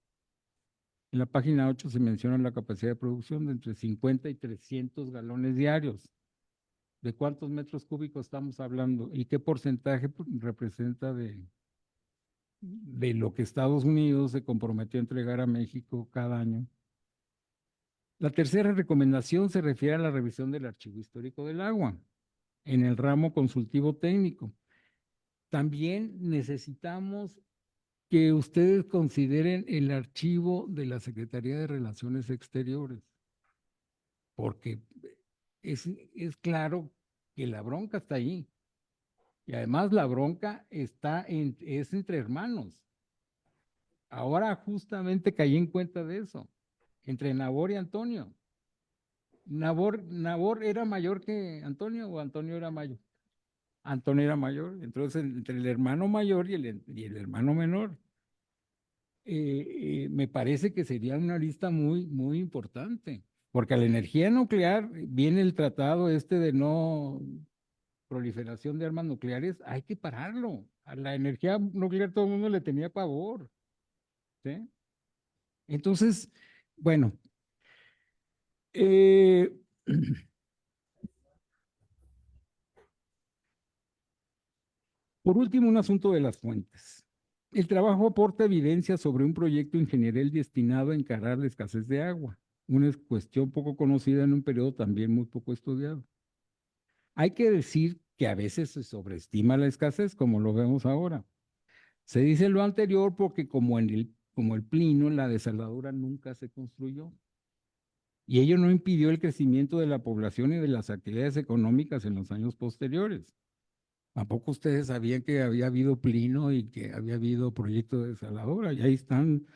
En la página 8 se menciona la capacidad de producción de entre 50 y 300 galones diarios. ¿De cuántos metros cúbicos estamos hablando? ¿Y qué porcentaje representa de lo que Estados Unidos se comprometió a entregar a México cada año? La tercera recomendación se refiere a la revisión del archivo histórico del agua en el ramo consultivo técnico. También necesitamos que ustedes consideren el archivo de la Secretaría de Relaciones Exteriores, porque es claro que la bronca está ahí. Y además la bronca es entre hermanos. Ahora justamente caí en cuenta de eso, entre Nabor y Antonio. ¿Nabor era mayor que Antonio o Antonio era mayor? Antonio era mayor, entonces entre el hermano mayor y el hermano menor. Me parece que sería una lista muy, muy importante, porque a la energía nuclear viene el tratado de no proliferación de armas nucleares, hay que pararlo. A la energía nuclear todo el mundo le tenía pavor, ¿sí? Entonces, bueno, por último, un asunto de las fuentes. El trabajo aporta evidencia sobre un proyecto ingenieril destinado a encarar la escasez de agua, una cuestión poco conocida en un periodo también muy poco estudiado. Hay que decir que a veces se sobreestima la escasez, como lo vemos ahora. Se dice lo anterior porque como el Plino, la desaladora nunca se construyó. Y ello no impidió el crecimiento de la población y de las actividades económicas en los años posteriores. ¿A poco ustedes sabían que había habido Plino y que había habido proyecto de desaladora? Y ahí están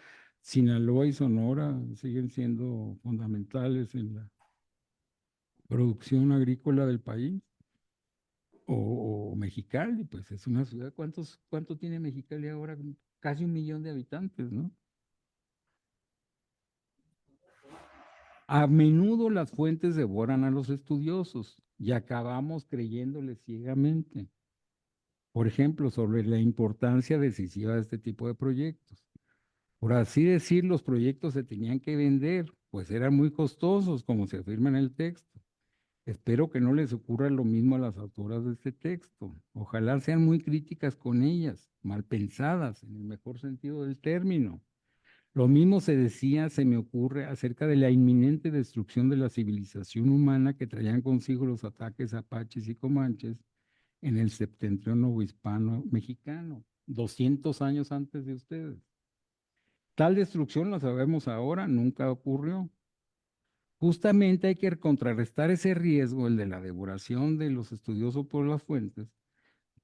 Sinaloa y Sonora, siguen siendo fundamentales en la producción agrícola del país. O Mexicali, pues es una ciudad. ¿Cuánto tiene Mexicali ahora? Casi 1 millón de habitantes, ¿no? A menudo las fuentes devoran a los estudiosos y acabamos creyéndoles ciegamente. Por ejemplo, sobre la importancia decisiva de este tipo de proyectos. Por así decir, los proyectos se tenían que vender, pues eran muy costosos, como se afirma en el texto. Espero que no les ocurra lo mismo a las autoras de este texto. Ojalá sean muy críticas con ellas, mal pensadas, en el mejor sentido del término. Lo mismo se decía, se me ocurre, acerca de la inminente destrucción de la civilización humana que traían consigo los ataques apaches y comanches en el septentrión hispano mexicano, 200 años antes de ustedes. Tal destrucción, lo sabemos ahora, nunca ocurrió. Justamente hay que contrarrestar ese riesgo, el de la devoración de los estudiosos por las fuentes,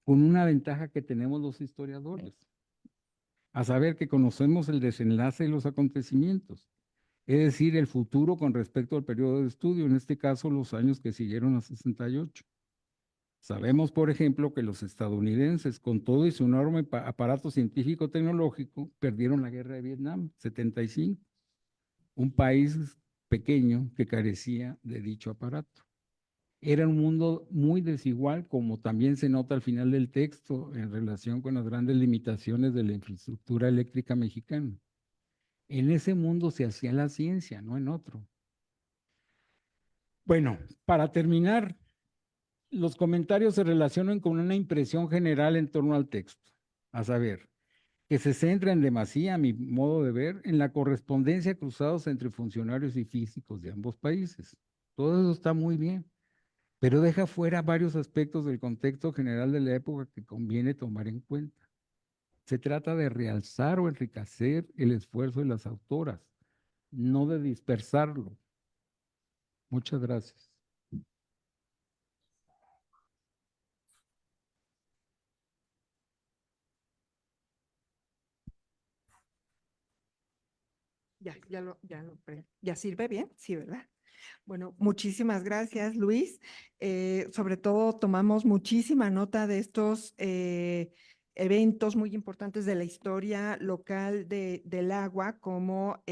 con una ventaja que tenemos los historiadores, a saber que conocemos el desenlace de los acontecimientos, es decir, el futuro con respecto al periodo de estudio, en este caso los años que siguieron a 68. Sabemos, por ejemplo, que los estadounidenses, con todo y su enorme aparato científico-tecnológico, perdieron la guerra de Vietnam, 75, un país pequeño que carecía de dicho aparato. Era un mundo muy desigual, como también se nota al final del texto en relación con las grandes limitaciones de la infraestructura eléctrica mexicana. En ese mundo se hacía la ciencia, no en otro. Bueno, para terminar, los comentarios se relacionan con una impresión general en torno al texto, a saber, que se centra en demasía, a mi modo de ver, en la correspondencia cruzados entre funcionarios y físicos de ambos países. Todo eso está muy bien, pero deja fuera varios aspectos del contexto general de la época que conviene tomar en cuenta. Se trata de realzar o enriquecer el esfuerzo de las autoras, no de dispersarlo. Muchas gracias. Ya sirve bien, sí, ¿verdad? Bueno, muchísimas gracias, Luis. Sobre todo tomamos muchísima nota de estos eventos muy importantes de la historia local del agua, como,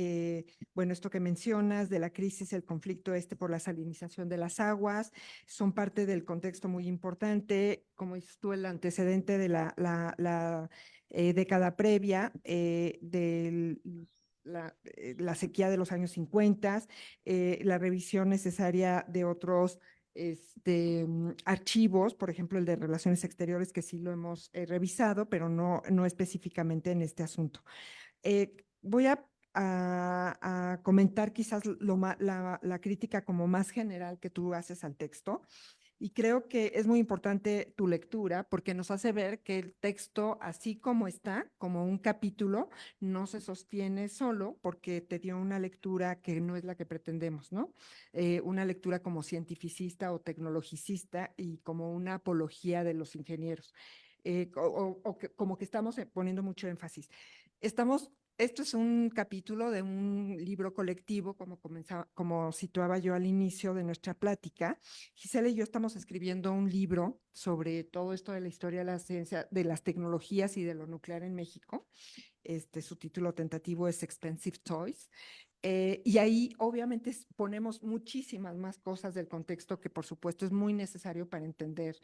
bueno, esto que mencionas de la crisis, el conflicto por la salinización de las aguas, son parte del contexto muy importante, como dices tú, el antecedente de la década previa la sequía de los años 50, la revisión necesaria de otros archivos, por ejemplo, el de Relaciones Exteriores, que sí lo hemos revisado, pero no específicamente en este asunto. Voy a comentar quizás la crítica como más general que tú haces al texto. Y creo que es muy importante tu lectura porque nos hace ver que el texto, así como está, como un capítulo, no se sostiene solo porque te dio una lectura que no es la que pretendemos, ¿no? Una lectura como cientificista o tecnologicista y como una apología de los ingenieros. Como que estamos poniendo mucho énfasis. Esto es un capítulo de un libro colectivo, como situaba yo al inicio de nuestra plática. Gisela y yo estamos escribiendo un libro sobre todo esto de la historia de la ciencia, de las tecnologías y de lo nuclear en México. Su título tentativo es Expensive Toys. Y ahí obviamente ponemos muchísimas más cosas del contexto que por supuesto es muy necesario para entender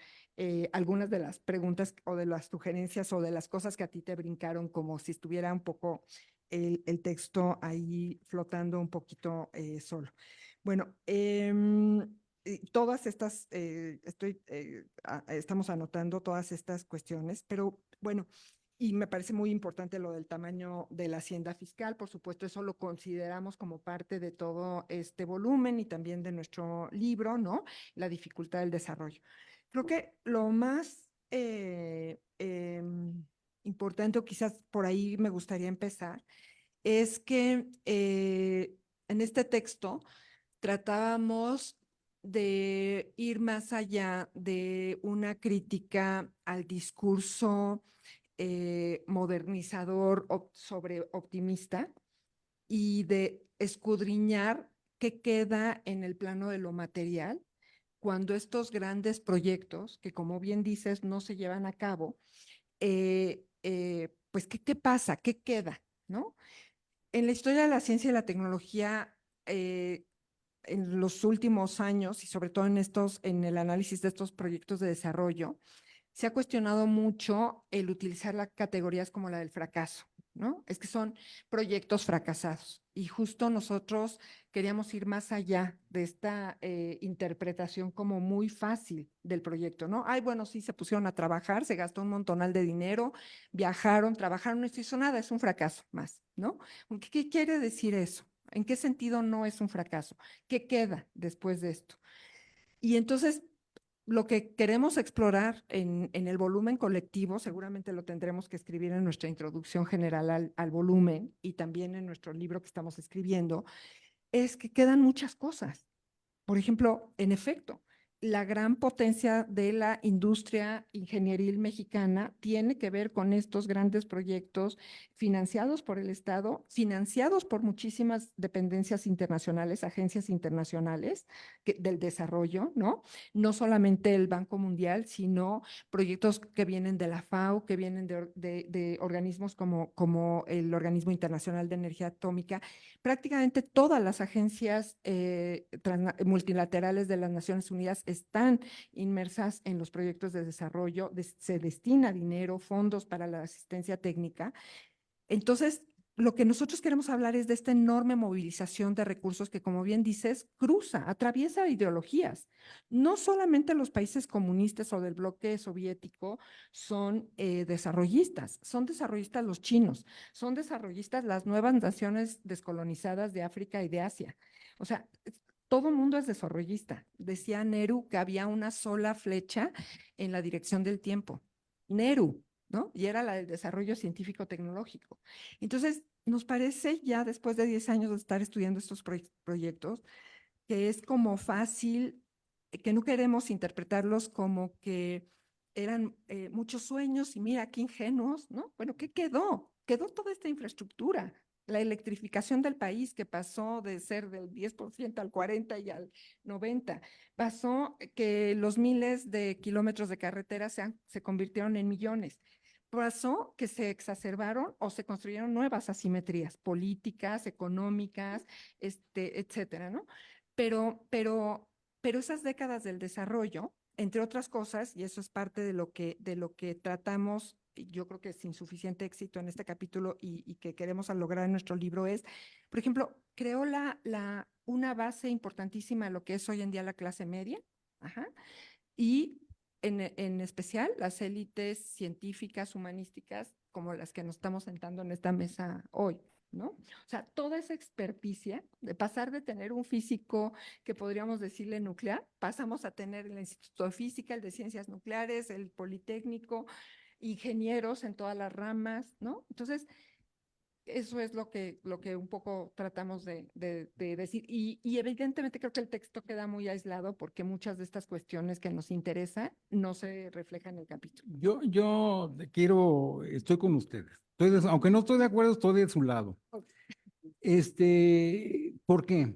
algunas de las preguntas o de las sugerencias o de las cosas que a ti te brincaron, como si estuviera un poco el texto ahí flotando un poquito solo. Bueno, todas estas, estamos anotando todas estas cuestiones, pero bueno, y me parece muy importante lo del tamaño de la hacienda fiscal, por supuesto, eso lo consideramos como parte de todo este volumen y también de nuestro libro, ¿no? La dificultad del desarrollo. Creo que lo más importante, o quizás por ahí me gustaría empezar, es que en este texto tratábamos de ir más allá de una crítica al discurso modernizador sobre optimista y de escudriñar qué queda en el plano de lo material cuando estos grandes proyectos, que como bien dices, no se llevan a cabo, pues ¿qué pasa? ¿Qué queda? ¿No? En la historia de la ciencia y la tecnología, en los últimos años y sobre todo en el análisis de estos proyectos de desarrollo, se ha cuestionado mucho el utilizar las categorías como la del fracaso, ¿no? Es que son proyectos fracasados. Y justo nosotros queríamos ir más allá de esta interpretación como muy fácil del proyecto, ¿no? Ay, bueno, sí, se pusieron a trabajar, se gastó un montonal de dinero, viajaron, trabajaron, no se hizo nada, es un fracaso más, ¿no? ¿Qué quiere decir eso? ¿En qué sentido no es un fracaso? ¿Qué queda después de esto? Y entonces lo que queremos explorar en el volumen colectivo, seguramente lo tendremos que escribir en nuestra introducción general al volumen y también en nuestro libro que estamos escribiendo, es que quedan muchas cosas. Por ejemplo, en efecto, la gran potencia de la industria ingenieril mexicana tiene que ver con estos grandes proyectos financiados por el Estado, financiados por muchísimas dependencias internacionales, agencias internacionales del desarrollo, ¿no? No solamente el Banco Mundial, sino proyectos que vienen de la FAO, que vienen de organismos como el Organismo Internacional de Energía Atómica. Prácticamente todas las agencias multilaterales de las Naciones Unidas están inmersas en los proyectos de desarrollo, se destina dinero, fondos para la asistencia técnica. Entonces, lo que nosotros queremos hablar es de esta enorme movilización de recursos que, como bien dices, cruza, atraviesa ideologías. No solamente los países comunistas o del bloque soviético son son desarrollistas los chinos, son desarrollistas las nuevas naciones descolonizadas de África y de Asia. O sea, todo el mundo es desarrollista. Decía Nehru que había una sola flecha en la dirección del tiempo. Nehru, ¿no? Y era la del desarrollo científico-tecnológico. Entonces, nos parece ya después de 10 años de estar estudiando estos proyectos, que es como fácil, que no queremos interpretarlos como que eran muchos sueños y mira qué ingenuos, ¿no? Bueno, ¿qué quedó? Quedó toda esta infraestructura, la electrificación del país que pasó de ser del 10% al 40% y al 90%, pasó que los miles de kilómetros de carretera se convirtieron en millones. Pasó que se exacerbaron o se construyeron nuevas asimetrías políticas, económicas, etcétera, ¿no? Pero esas décadas del desarrollo, entre otras cosas, y eso es parte de lo que tratamos, y yo creo que sin suficiente éxito en este capítulo y que queremos lograr en nuestro libro es, por ejemplo, creó una base importantísima de lo que es hoy en día la clase media, ajá, y en especial las élites científicas, humanísticas, como las que nos estamos sentando en esta mesa hoy, ¿no? O sea, toda esa experticia de pasar de tener un físico que podríamos decirle nuclear, pasamos a tener el Instituto de Física, el de Ciencias Nucleares, el Politécnico, ingenieros en todas las ramas, ¿no? Entonces, eso es lo que un poco tratamos de decir. Y evidentemente creo que el texto queda muy aislado porque muchas de estas cuestiones que nos interesan no se reflejan en el capítulo. Estoy con ustedes. Aunque no estoy de acuerdo, estoy de su lado. ¿Por qué?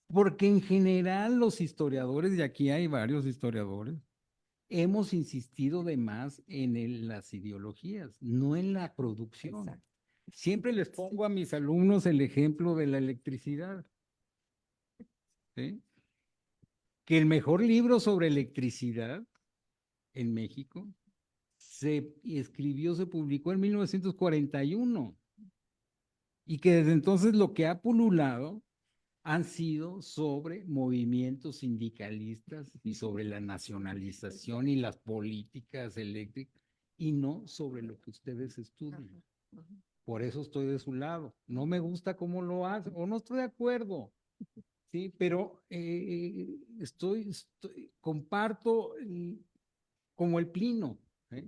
Porque en general los historiadores, y aquí hay varios historiadores, hemos insistido de más en las ideologías, no en la producción. Exacto. Siempre les pongo a mis alumnos el ejemplo de la electricidad. ¿Sí? Que el mejor libro sobre electricidad en México se escribió, se publicó en 1941 y que desde entonces lo que ha pululado han sido sobre movimientos sindicalistas y sobre la nacionalización y las políticas eléctricas y no sobre lo que ustedes estudian. Por eso estoy de su lado. No me gusta cómo lo hacen o no estoy de acuerdo. Sí, pero comparto como el Plino, ¿eh?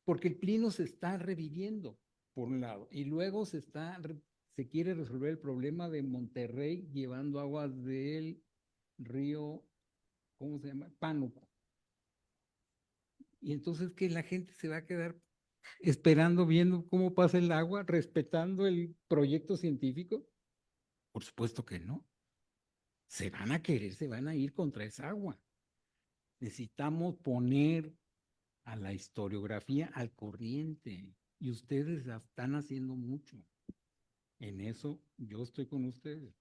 Porque el Plino se está reviviendo, por un lado, y luego se quiere resolver el problema de Monterrey llevando aguas del río, ¿cómo se llama? Pánuco. Y entonces que la gente se va a quedar esperando, viendo cómo pasa el agua, respetando el proyecto científico. Por supuesto que no. Se van a ir contra esa agua. Necesitamos poner a la historiografía al corriente y ustedes la están haciendo mucho. En eso yo estoy con ustedes.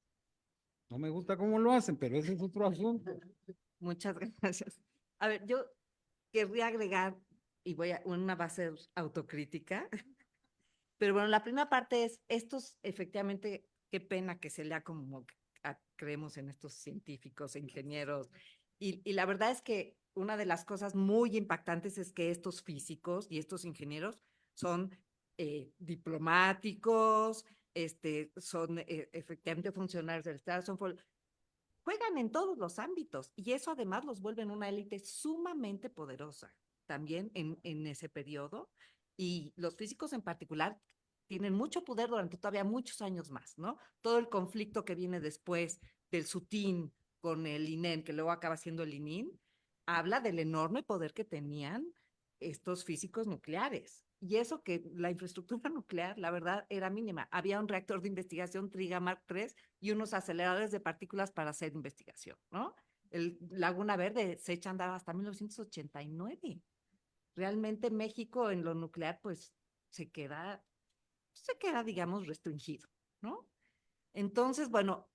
No me gusta cómo lo hacen, pero ese es otro asunto. Muchas gracias. A ver, yo querría agregar, y una va a ser autocrítica, pero bueno, la primera parte es, estos efectivamente, qué pena que se lea como creemos en estos científicos, ingenieros, y la verdad es que una de las cosas muy impactantes es que estos físicos y estos ingenieros son diplomáticos, son efectivamente funcionarios del Estado, juegan en todos los ámbitos y eso además los vuelve en una élite sumamente poderosa también en ese periodo y los físicos en particular tienen mucho poder durante todavía muchos años más, ¿no? Todo el conflicto que viene después del SUTIN con el INEN, que luego acaba siendo el ININ, habla del enorme poder que tenían estos físicos nucleares. Y eso que la infraestructura nuclear, la verdad, era mínima. Había un reactor de investigación Triga Mark III y unos aceleradores de partículas para hacer investigación, ¿no? El Laguna Verde se echa a andar hasta 1989. Realmente México en lo nuclear, pues, se queda, digamos, restringido, ¿no? Entonces, bueno,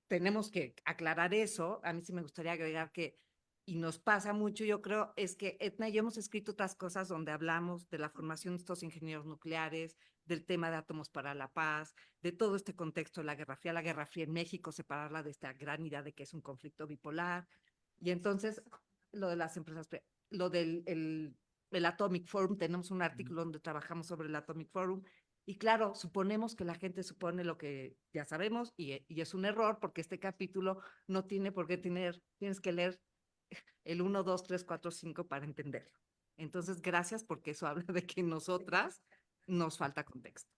tenemos que aclarar eso. A mí sí me gustaría agregar que y nos pasa mucho, yo creo, es que Etna y yo hemos escrito otras cosas donde hablamos de la formación de estos ingenieros nucleares, del tema de átomos para la paz, de todo este contexto de la Guerra Fría en México, separarla de esta gran idea de que es un conflicto bipolar. Y entonces, lo de las empresas, lo del el Atomic Forum, tenemos un artículo donde trabajamos sobre el Atomic Forum, y claro, suponemos que la gente supone lo que ya sabemos, y es un error, porque este capítulo no tiene por qué tener, tienes que leer el 1, 2, 3, 4, 5 para entenderlo. Entonces, gracias, porque eso habla de que nosotras nos falta contexto.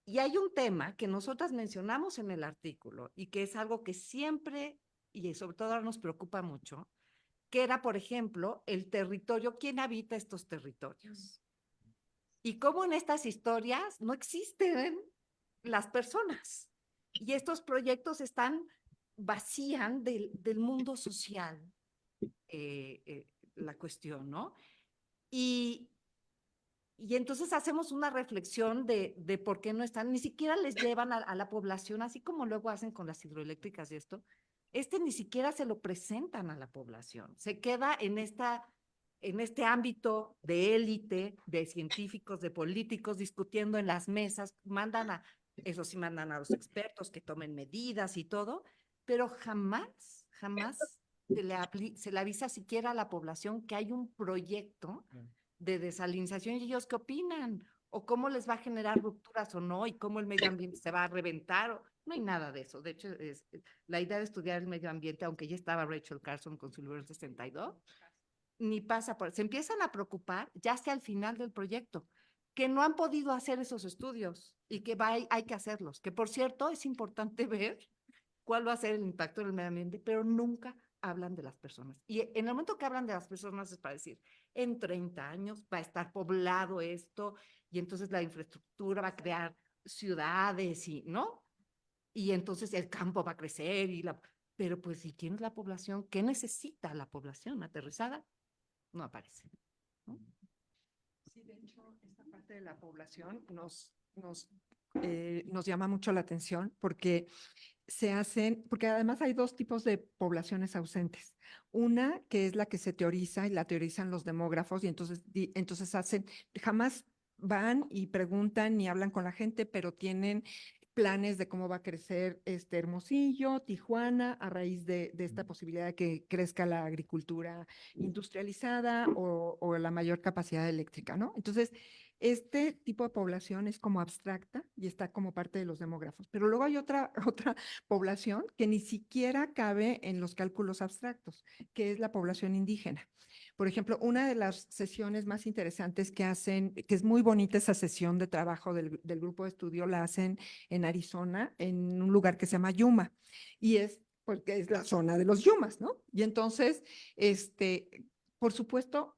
Y hay un tema que nosotras mencionamos en el artículo y que es algo que siempre, y sobre todo ahora nos preocupa mucho, que era, por ejemplo, el territorio, quién habita estos territorios. Y cómo en estas historias no existen las personas. Y estos proyectos están vacían del mundo social la cuestión, ¿no? Y, y entonces hacemos una reflexión de por qué no están, ni siquiera les llevan a la población, así como luego hacen con las hidroeléctricas y esto, ni siquiera se lo presentan a la población, se queda en este ámbito de élite, de científicos, de políticos, discutiendo en las mesas, eso sí, mandan a los expertos que tomen medidas y todo, pero jamás se le avisa siquiera a la población que hay un proyecto de desalinización y ellos qué opinan o cómo les va a generar rupturas o no y cómo el medio ambiente se va a reventar. No hay nada de eso. De hecho, la idea de estudiar el medio ambiente, aunque ya estaba Rachel Carson con su libro 62, ni pasa por... Se empiezan a preocupar ya hasta el final del proyecto, que no han podido hacer esos estudios y que hay que hacerlos. Que por cierto, es importante ver cuál va a ser el impacto en el medio ambiente, pero nunca hablan de las personas. Y en el momento que hablan de las personas es para decir, en 30 años va a estar poblado esto y entonces la infraestructura va a crear ciudades y, ¿no? Y entonces el campo va a crecer pero pues, ¿y quién es la población? ¿Qué necesita la población aterrizada? No aparece, ¿no? Sí, de hecho, esta parte de la población nos llama mucho la atención porque porque además hay dos tipos de poblaciones ausentes. Una que es la que se teoriza y la teorizan los demógrafos y entonces jamás van y preguntan ni hablan con la gente, pero tienen planes de cómo va a crecer este Hermosillo, Tijuana, a raíz de esta posibilidad de que crezca la agricultura industrializada o la mayor capacidad eléctrica, ¿no? Entonces, este tipo de población es como abstracta y está como parte de los demógrafos, pero luego hay otra población que ni siquiera cabe en los cálculos abstractos, que es la población indígena. Por ejemplo, una de las sesiones más interesantes que hacen, que es muy bonita esa sesión de trabajo del grupo de estudio, la hacen en Arizona, en un lugar que se llama Yuma, y es porque es la zona de los Yumas, ¿no? Y entonces, por supuesto,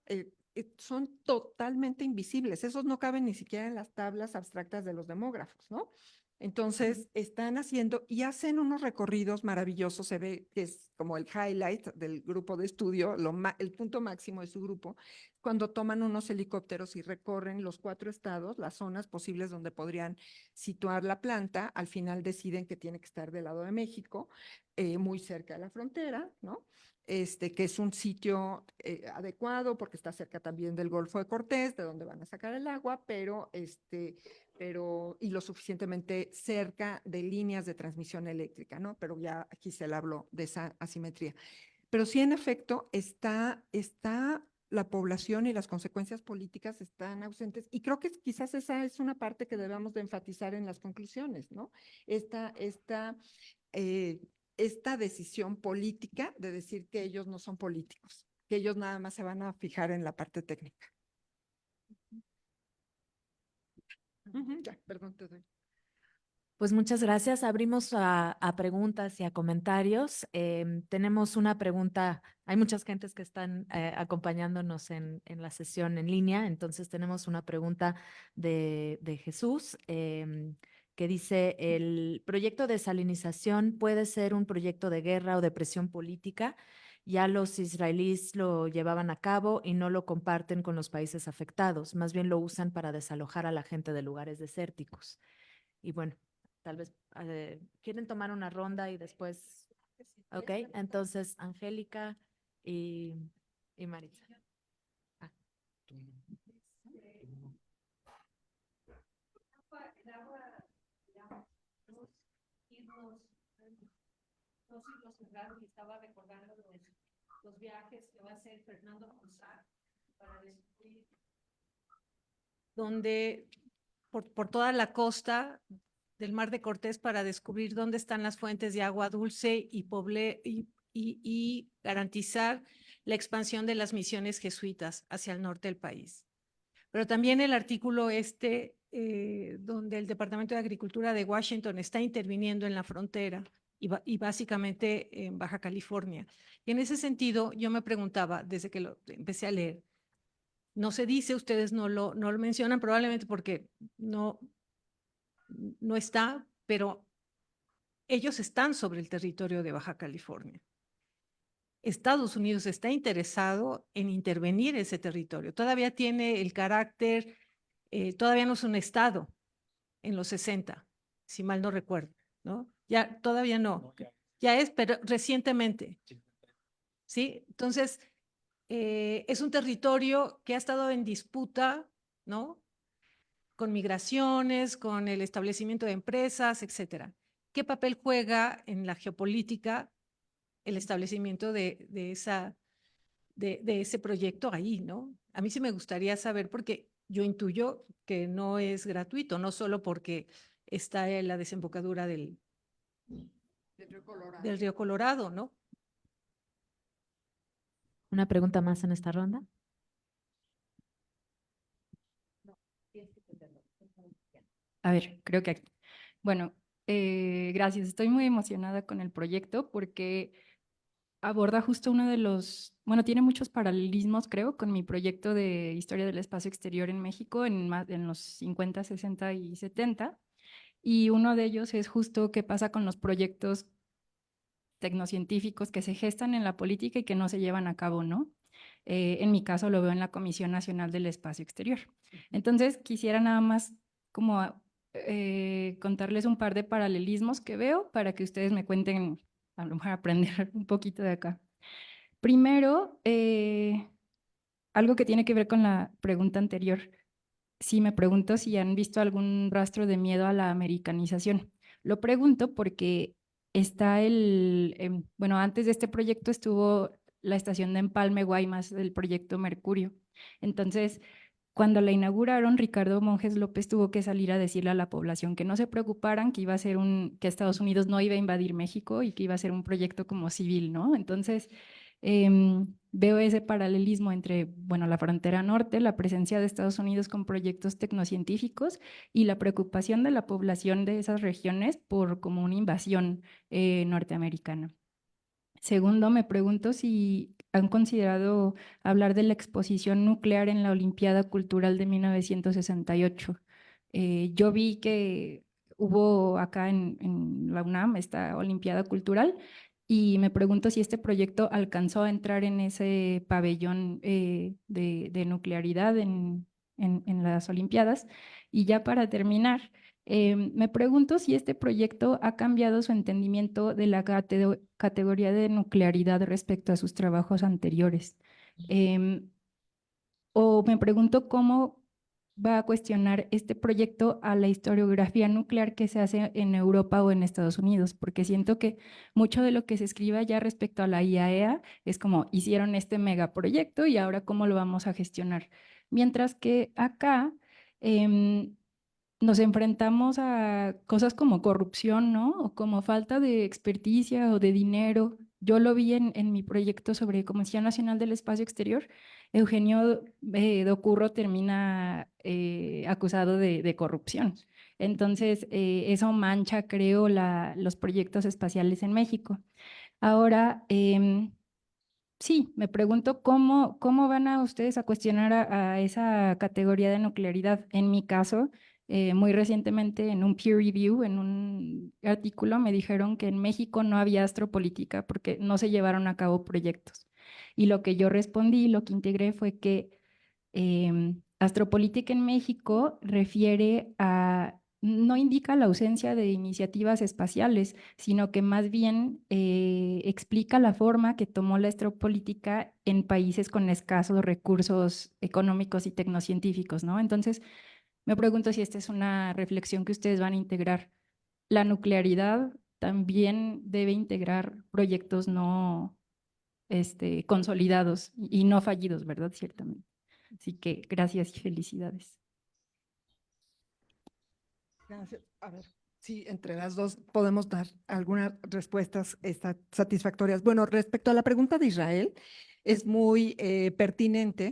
son totalmente invisibles, esos no caben ni siquiera en las tablas abstractas de los demógrafos, ¿no? Entonces, están haciendo y hacen unos recorridos maravillosos, se ve que es como el highlight del grupo de estudio, el punto máximo de su grupo, cuando toman unos helicópteros y recorren los 4 estados, las zonas posibles donde podrían situar la planta, al final deciden que tiene que estar del lado de México, muy cerca de la frontera, ¿no? Que es un sitio adecuado porque está cerca también del Golfo de Cortés, de donde van a sacar el agua, y lo suficientemente cerca de líneas de transmisión eléctrica, ¿no? Pero ya aquí se le habló de esa asimetría. Pero sí, en efecto, está la población y las consecuencias políticas están ausentes. Y creo que quizás esa es una parte que debemos de enfatizar en las conclusiones, ¿no? Esta, esta, eh, esta decisión política de decir que ellos no son políticos, que ellos nada más se van a fijar en la parte técnica. Ya, perdón, te doy. Pues muchas gracias. Abrimos a preguntas y a comentarios. Tenemos una pregunta. Hay muchas gentes que están acompañándonos en la sesión en línea. Entonces tenemos una pregunta de Jesús que dice, ¿el proyecto de desalinización puede ser un proyecto de guerra o de presión política? Ya los israelíes lo llevaban a cabo y no lo comparten con los países afectados. Más bien lo usan para desalojar a la gente de lugares desérticos. Y bueno, tal vez quieren tomar una ronda y después. Ok, entonces, Angélica, y Maritza. Dos siglos cerrados y estaba recordando los viajes que va a hacer Fernando González para descubrir donde por toda la costa del Mar de Cortés para descubrir dónde están las fuentes de agua dulce y garantizar la expansión de las misiones jesuitas hacia el norte del país. Pero también el artículo donde el Departamento de Agricultura de Washington está interviniendo en la frontera y básicamente en Baja California. Y en ese sentido, yo me preguntaba, desde que lo empecé a leer, no se dice, ustedes no lo mencionan, probablemente porque no está, pero ellos están sobre el territorio de Baja California. Estados Unidos está interesado en intervenir ese territorio. Todavía tiene el carácter, todavía no es un estado en los 60, si mal no recuerdo, ¿no? Ya, todavía no. Ya es, pero recientemente. ¿Sí? Entonces, es un territorio que ha estado en disputa, ¿no? Con migraciones, con el establecimiento de empresas, etcétera. ¿Qué papel juega en la geopolítica el establecimiento de ese proyecto ahí, ¿no? A mí sí me gustaría saber, porque yo intuyo que no es gratuito, no solo porque está en la desembocadura del río Colorado, ¿no? ¿Una pregunta más en esta ronda? A ver, creo que, bueno, gracias. Estoy muy emocionada con el proyecto porque aborda justo uno de los, bueno, tiene muchos paralelismos, creo, con mi proyecto de Historia del Espacio Exterior en México en los 50, 60 y 70. Y uno de ellos es justo qué pasa con los proyectos tecnocientíficos que se gestan en la política y que no se llevan a cabo, ¿no? En mi caso lo veo en la Comisión Nacional del Espacio Exterior. Entonces, quisiera nada más como contarles un par de paralelismos que veo para que ustedes me cuenten, a lo mejor aprender un poquito de acá. Primero, algo que tiene que ver con la pregunta anterior. Sí, me pregunto si han visto algún rastro de miedo a la americanización. Lo pregunto porque está bueno, antes de este proyecto estuvo la estación de Empalme Guaymas del proyecto Mercurio. Entonces, cuando la inauguraron, Ricardo Monjes López tuvo que salir a decirle a la población que no se preocuparan, que iba a ser que Estados Unidos no iba a invadir México y que iba a ser un proyecto como civil, ¿no? Entonces, veo ese paralelismo entre, bueno, la frontera norte, la presencia de Estados Unidos con proyectos tecnocientíficos y la preocupación de la población de esas regiones por como una invasión norteamericana. Segundo, me pregunto si han considerado hablar de la exposición nuclear en la Olimpiada Cultural de 1968. Yo vi que hubo acá en la UNAM esta Olimpiada Cultural y me pregunto si este proyecto alcanzó a entrar en ese pabellón de nuclearidad en las Olimpiadas. Y ya para terminar, me pregunto si este proyecto ha cambiado su entendimiento de la categoría de nuclearidad respecto a sus trabajos anteriores. O me pregunto cómo va a cuestionar este proyecto a la historiografía nuclear que se hace en Europa o en Estados Unidos, porque siento que mucho de lo que se escribe ya respecto a la IAEA es como hicieron este megaproyecto y ahora cómo lo vamos a gestionar. Mientras que acá nos enfrentamos a cosas como corrupción, ¿no? O como falta de experticia o de dinero. Yo lo vi en mi proyecto sobre Comisión Nacional del Espacio Exterior. Eugenio Docurro termina acusado de corrupción. Entonces, eso mancha, creo, los proyectos espaciales en México. Ahora, sí, me pregunto cómo van a ustedes a cuestionar a esa categoría de nuclearidad. En mi caso, muy recientemente en un peer review, en un artículo, me dijeron que en México no había astropolítica porque no se llevaron a cabo proyectos. Y lo que yo respondí, lo que integré fue que astropolítica en México refiere a no indica la ausencia de iniciativas espaciales, sino que más bien explica la forma que tomó la astropolítica en países con escasos recursos económicos y tecnocientíficos, ¿no? Entonces, me pregunto si esta es una reflexión que ustedes van a integrar. La nuclearidad también debe integrar proyectos no consolidados y no fallidos, ¿verdad? Ciertamente. Así que gracias y felicidades. Gracias. A ver, sí, entre las dos podemos dar algunas respuestas satisfactorias. Bueno, respecto a la pregunta de Israel, es muy pertinente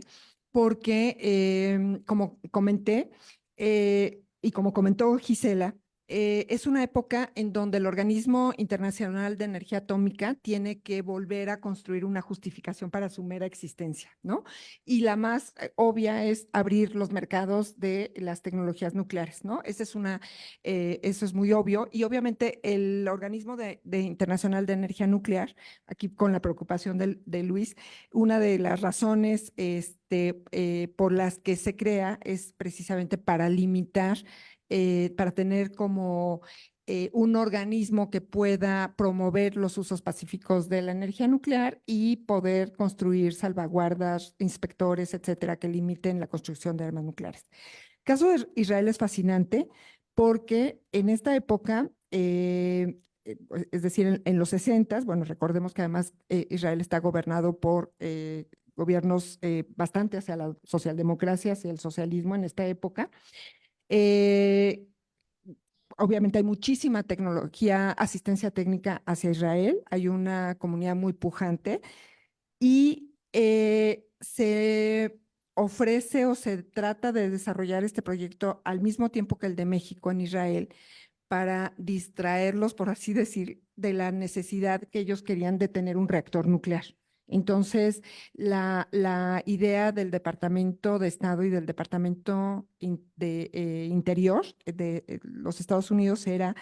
porque, como comenté, y como comentó Gisela, es una época en donde el Organismo Internacional de Energía Atómica tiene que volver a construir una justificación para su mera existencia, ¿no? Y la más obvia es abrir los mercados de las tecnologías nucleares, ¿no? Eso es muy obvio. Y obviamente el Organismo Internacional de Energía Nuclear, aquí con la preocupación de Luis, una de las razones por las que se crea es precisamente para limitar, para tener como un organismo que pueda promover los usos pacíficos de la energía nuclear y poder construir salvaguardas, inspectores, etcétera, que limiten la construcción de armas nucleares. El caso de Israel es fascinante porque en esta época, es decir, en los 60, bueno, recordemos que además Israel está gobernado por gobiernos bastante hacia la socialdemocracia, hacia el socialismo en esta época. Eh, Obviamente hay muchísima tecnología, asistencia técnica hacia Israel, hay una comunidad muy pujante y se ofrece o se trata de desarrollar este proyecto al mismo tiempo que el de México en Israel para distraerlos, por así decir, de la necesidad que ellos querían de tener un reactor nuclear. Entonces, la idea del Departamento de Estado y del Departamento de Interior de los Estados Unidos era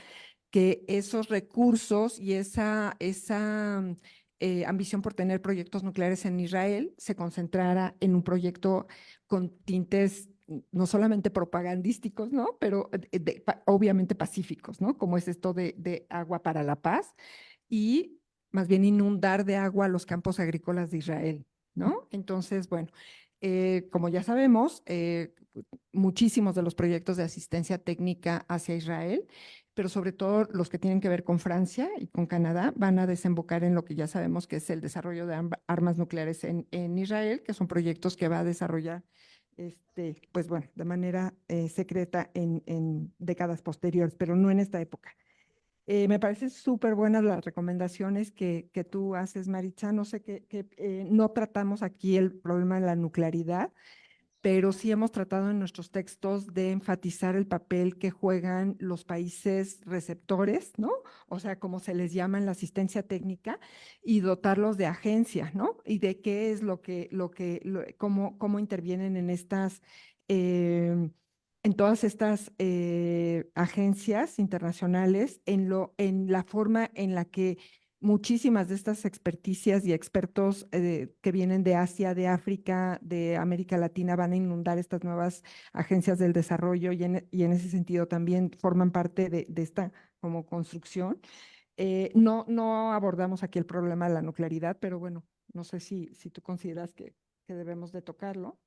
que esos recursos y esa ambición por tener proyectos nucleares en Israel se concentrara en un proyecto con tintes no solamente propagandísticos, ¿no? Pero obviamente pacíficos, ¿no? Como es esto de agua para la paz y más bien inundar de agua los campos agrícolas de Israel, ¿no? Entonces, bueno, como ya sabemos, muchísimos de los proyectos de asistencia técnica hacia Israel, pero sobre todo los que tienen que ver con Francia y con Canadá, van a desembocar en lo que ya sabemos que es el desarrollo de armas nucleares en Israel, que son proyectos que va a desarrollar, pues bueno, de manera secreta en décadas posteriores, pero no en esta época. Me parecen súper buenas las recomendaciones que tú haces, Maritza. No sé no tratamos aquí el problema de la nuclearidad, pero sí hemos tratado en nuestros textos de enfatizar el papel que juegan los países receptores, ¿no? O sea, como se les llama en la asistencia técnica, y dotarlos de agencia, ¿no? Y de qué es cómo intervienen en todas estas agencias internacionales, en la forma en la que muchísimas de estas experticias y expertos que vienen de Asia, de África, de América Latina van a inundar estas nuevas agencias del desarrollo y en ese sentido también forman parte de esta como construcción. No abordamos aquí el problema de la nuclearidad, pero bueno, no sé si tú consideras que debemos de tocarlo.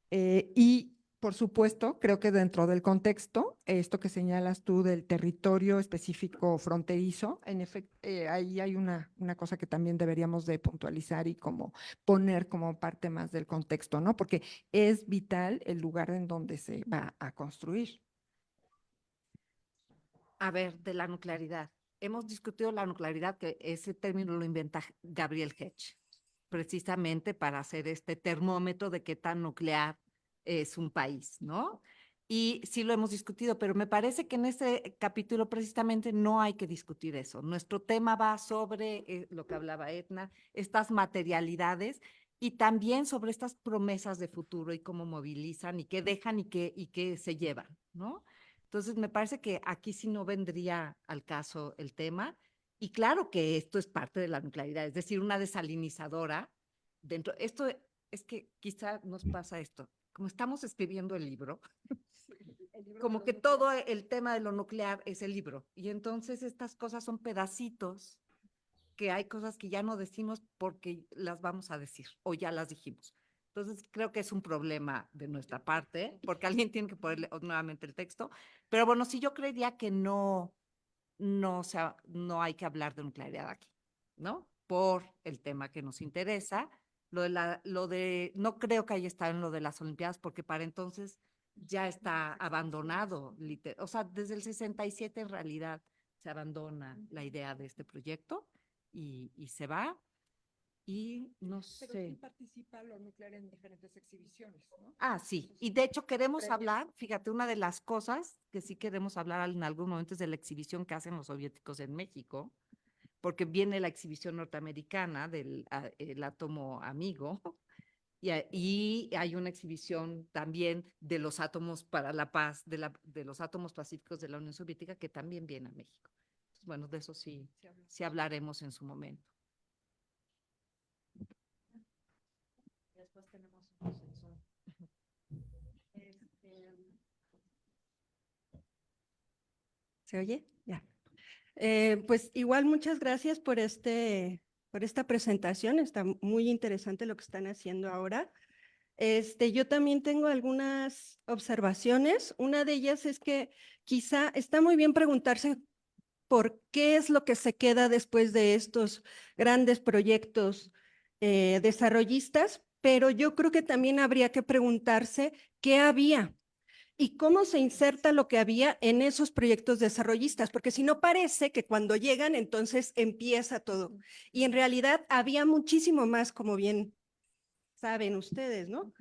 Y por supuesto, creo que dentro del contexto, esto que señalas tú del territorio específico fronterizo, en efecto, ahí hay una cosa que también deberíamos de puntualizar y como poner como parte más del contexto, ¿no? Porque es vital el lugar en donde se va a construir. A ver, de la nuclearidad. Hemos discutido la nuclearidad, que ese término lo inventa Gabriel Hedge, precisamente para hacer este termómetro de qué tan nuclear es un país, ¿no? Y sí lo hemos discutido, pero me parece que en este capítulo precisamente no hay que discutir eso. Nuestro tema va sobre lo que hablaba Edna, estas materialidades y también sobre estas promesas de futuro y cómo movilizan y qué dejan y qué se llevan, ¿no? Entonces, me parece que aquí sí no vendría al caso el tema. Y claro que esto es parte de la nuclearidad, es decir, una desalinizadora dentro. Esto es que quizá nos pasa esto. Como estamos escribiendo el libro, como que todo el tema de lo nuclear es el libro. Y entonces estas cosas son pedacitos que hay cosas que ya no decimos porque las vamos a decir o ya las dijimos. Entonces creo que es un problema de nuestra parte porque alguien tiene que ponerle nuevamente el texto. Pero bueno, sí, yo creería que no, o sea, no hay que hablar de nuclearidad aquí, ¿no? Por el tema que nos interesa. No creo que haya estado en lo de las Olimpiadas porque para entonces ya está abandonado, o sea, desde el 67 en realidad se abandona la idea de este proyecto y se va y no Pero sé. sí participa lo nuclear en diferentes exhibiciones, ¿no? Ah, sí. Y de hecho queremos hablar, fíjate, una de las cosas que sí queremos hablar en algún momento es de la exhibición que hacen los soviéticos en México, porque viene la exhibición norteamericana del el átomo amigo y hay una exhibición también de los átomos para la paz, de los átomos pacíficos de la Unión Soviética que también viene a México. Entonces, bueno, de eso sí hablaremos en su momento. Después tenemos un proceso. ¿Se oye? Ya. Pues igual muchas gracias por esta presentación. Está muy interesante lo que están haciendo ahora. Yo también tengo algunas observaciones. Una de ellas es que quizá está muy bien preguntarse por qué es lo que se queda después de estos grandes proyectos desarrollistas, pero yo creo que también habría que preguntarse qué había y cómo se inserta lo que había en esos proyectos desarrollistas, porque si no parece que cuando llegan entonces empieza todo. Y en realidad había muchísimo más, como bien saben ustedes, ¿no?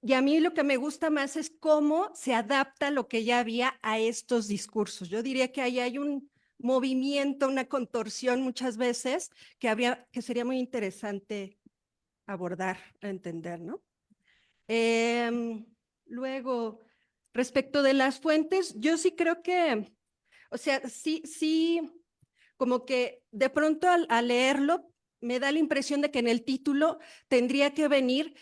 Y a mí lo que me gusta más es cómo se adapta lo que ya había a estos discursos. Yo diría que ahí hay un movimiento, una contorsión muchas veces que sería muy interesante abordar, entender, ¿no? Luego, respecto de las fuentes, yo sí creo que, o sea, sí, como que de pronto al leerlo me da la impresión de que en el título tendría que venir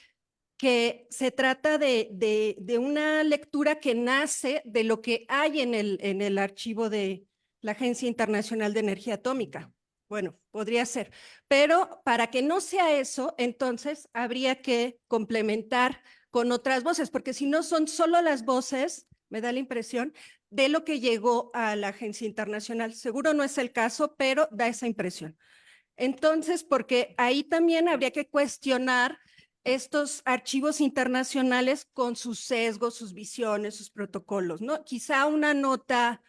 que se trata de una lectura que nace de lo que hay en el archivo de la Agencia Internacional de Energía Atómica. Bueno, podría ser, pero para que no sea eso, entonces habría que complementar con otras voces, porque si no son solo las voces, me da la impresión, de lo que llegó a la Agencia Internacional. Seguro no es el caso, pero da esa impresión. Entonces, porque ahí también habría que cuestionar estos archivos internacionales con sus sesgos, sus visiones, sus protocolos, ¿no? Quizá una nota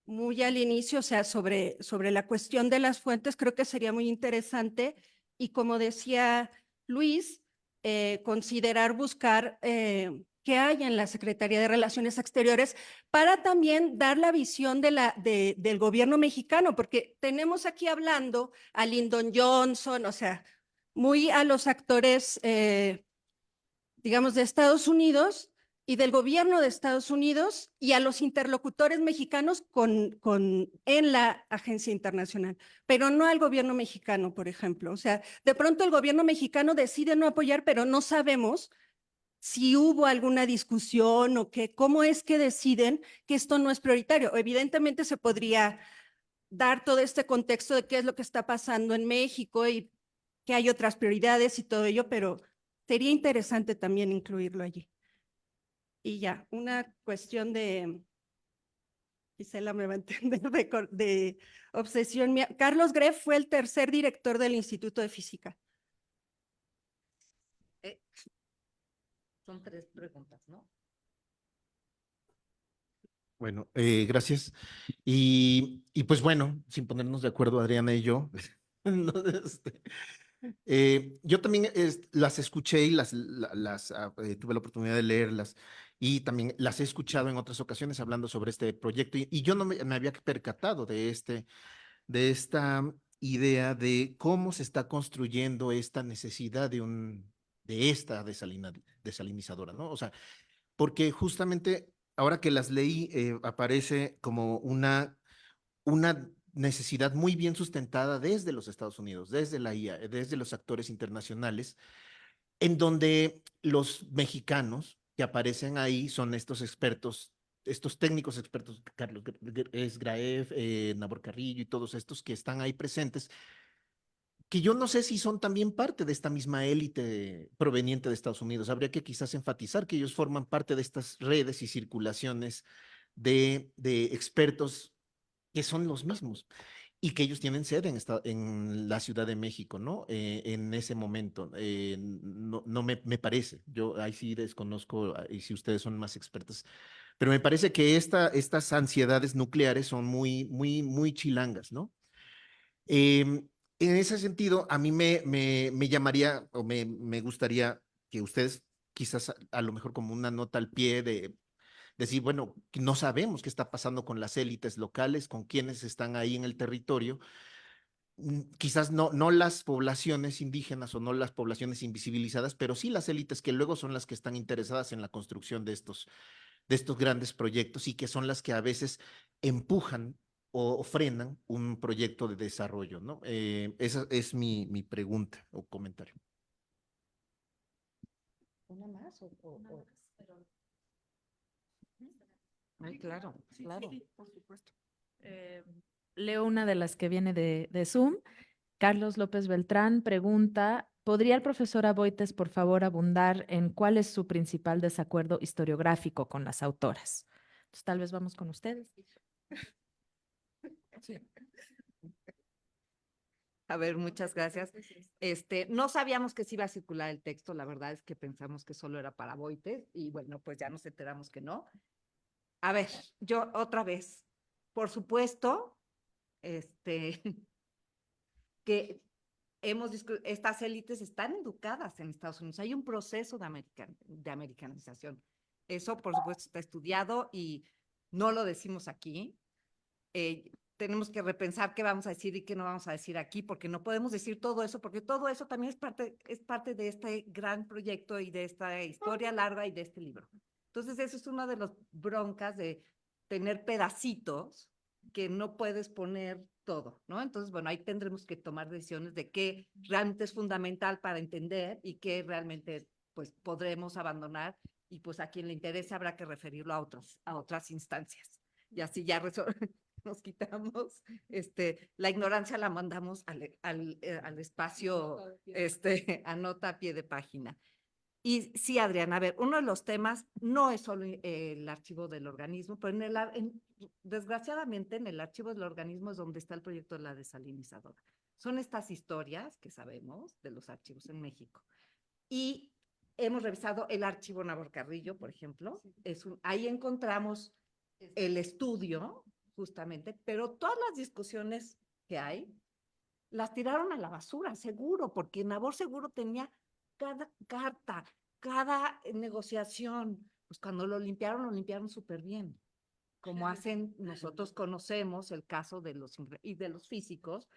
muy al inicio, o sea, sobre la cuestión de las fuentes, creo que sería muy interesante y como decía Luis, considerar buscar qué hay en la Secretaría de Relaciones Exteriores para también dar la visión del gobierno mexicano, porque tenemos aquí hablando a Lyndon Johnson, o sea, muy a los actores, digamos, de Estados Unidos y del gobierno de Estados Unidos y a los interlocutores mexicanos en la agencia internacional, pero no al gobierno mexicano, por ejemplo. O sea, de pronto el gobierno mexicano decide no apoyar, pero no sabemos si hubo alguna discusión o cómo es que deciden que esto no es prioritario. Evidentemente se podría dar todo este contexto de qué es lo que está pasando en México y que hay otras prioridades y todo ello, pero sería interesante también incluirlo allí. Y ya, una cuestión Gisela me va a entender, de obsesión mía. Carlos Greff fue el tercer director del Instituto de Física. Son 3 preguntas, ¿no? Bueno, gracias. Y pues bueno, sin ponernos de acuerdo, Adriana y yo, no, yo también las escuché y tuve la oportunidad de leerlas y también las he escuchado en otras ocasiones hablando sobre este proyecto y yo no me había percatado de esta idea de cómo se está construyendo esta necesidad de esta desalinizadora, ¿no? O sea, porque justamente ahora que las leí, aparece como una necesidad muy bien sustentada desde los Estados Unidos, desde la IA, desde los actores internacionales, en donde los mexicanos que aparecen ahí son estos expertos, estos técnicos expertos, Carlos Graeff, Nabor Carrillo y todos estos que están ahí presentes, que yo no sé si son también parte de esta misma élite proveniente de Estados Unidos. Habría que quizás enfatizar que ellos forman parte de estas redes y circulaciones de expertos que son los mismos y que ellos tienen sede en la Ciudad de México, ¿no? En ese momento. No me parece. Yo ahí sí desconozco, y si ustedes son más expertos, pero me parece que estas ansiedades nucleares son muy chilangas, ¿no? En ese sentido, a mí me llamaría o me gustaría que ustedes quizás a lo mejor como una nota al pie de decir, bueno, que no sabemos qué está pasando con las élites locales, con quienes están ahí en el territorio, quizás no las poblaciones indígenas o no las poblaciones invisibilizadas, pero sí las élites que luego son las que están interesadas en la construcción de estos grandes proyectos y que son las que a veces empujan o frenan un proyecto de desarrollo, ¿no? Esa es mi pregunta o comentario. ¿Una más? Ay, claro, claro. Por supuesto. Leo una de las que viene de Zoom. Carlos López Beltrán pregunta, ¿podría el profesor Aboites, por favor, abundar en cuál es su principal desacuerdo historiográfico con las autoras? Entonces, tal vez vamos con ustedes. A ver, muchas gracias. No sabíamos que se iba a circular el texto, la verdad es que pensamos que solo era para Boites y bueno, pues ya nos enteramos que no. A ver, yo otra vez, por supuesto, que estas élites están educadas en Estados Unidos. Hay un proceso de americanización. Eso, por supuesto, está estudiado y no lo decimos aquí. Tenemos que repensar qué vamos a decir y qué no vamos a decir aquí, porque no podemos decir todo eso, porque todo eso también es parte de este gran proyecto y de esta historia larga y de este libro. Entonces, eso es una de las broncas de tener pedacitos que no puedes poner todo, ¿no? Entonces, bueno, ahí tendremos que tomar decisiones de qué realmente es fundamental para entender y qué realmente, pues, podremos abandonar y, pues, a quien le interese habrá que referirlo a otras instancias. Y así ya nos quitamos, la ignorancia la mandamos al espacio, anota a pie de página. Y sí, Adriana, a ver, uno de los temas no es solo el archivo del organismo, pero desgraciadamente en el archivo del organismo es donde está el proyecto de la desalinizadora. Son estas historias que sabemos de los archivos en México. Y hemos revisado el archivo Nabor Carrillo, por ejemplo. Ahí encontramos el estudio, justamente, pero todas las discusiones que hay las tiraron a la basura, seguro, porque Nabor seguro tenía cada carta, cada negociación, pues cuando lo limpiaron súper bien. Como hacen, nosotros conocemos el caso de los físicos,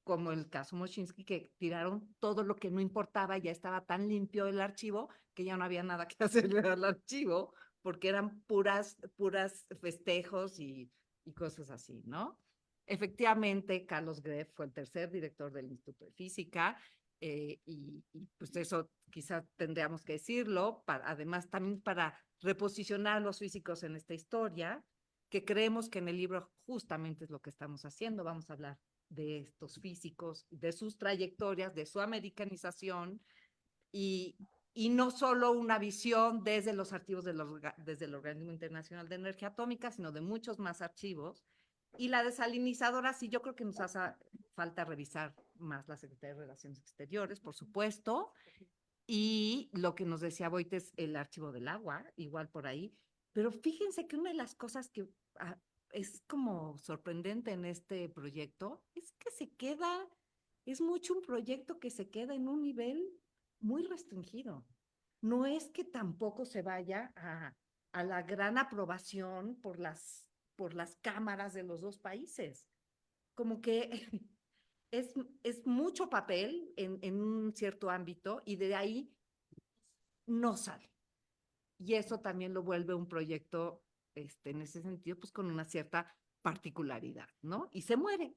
como el caso Moschinsky, que tiraron todo lo que no importaba, ya estaba tan limpio el archivo que ya no había nada que hacerle al archivo, porque eran puras festejos y cosas así, ¿no? Efectivamente, Carlos Greff fue el tercer director del Instituto de Física, y pues eso quizás tendríamos que decirlo, además también para reposicionar a los físicos en esta historia, que creemos que en el libro justamente es lo que estamos haciendo. Vamos a hablar de estos físicos, de sus trayectorias, de su americanización, y no solo una visión desde los archivos desde el Organismo Internacional de Energía Atómica, sino de muchos más archivos. Y la desalinizadora, sí, yo creo que nos hace falta revisar más la Secretaría de Relaciones Exteriores, por supuesto, y lo que nos decía Boites, el archivo del agua, igual por ahí. Pero fíjense que una de las cosas que es como sorprendente en este proyecto es que es mucho un proyecto que se queda en un nivel muy restringido. No es que tampoco se vaya a la gran aprobación por las cámaras de los dos países. Como que es mucho papel en un cierto ámbito y de ahí no sale. Y eso también lo vuelve un proyecto, en ese sentido, pues con una cierta particularidad, ¿no? Y se muere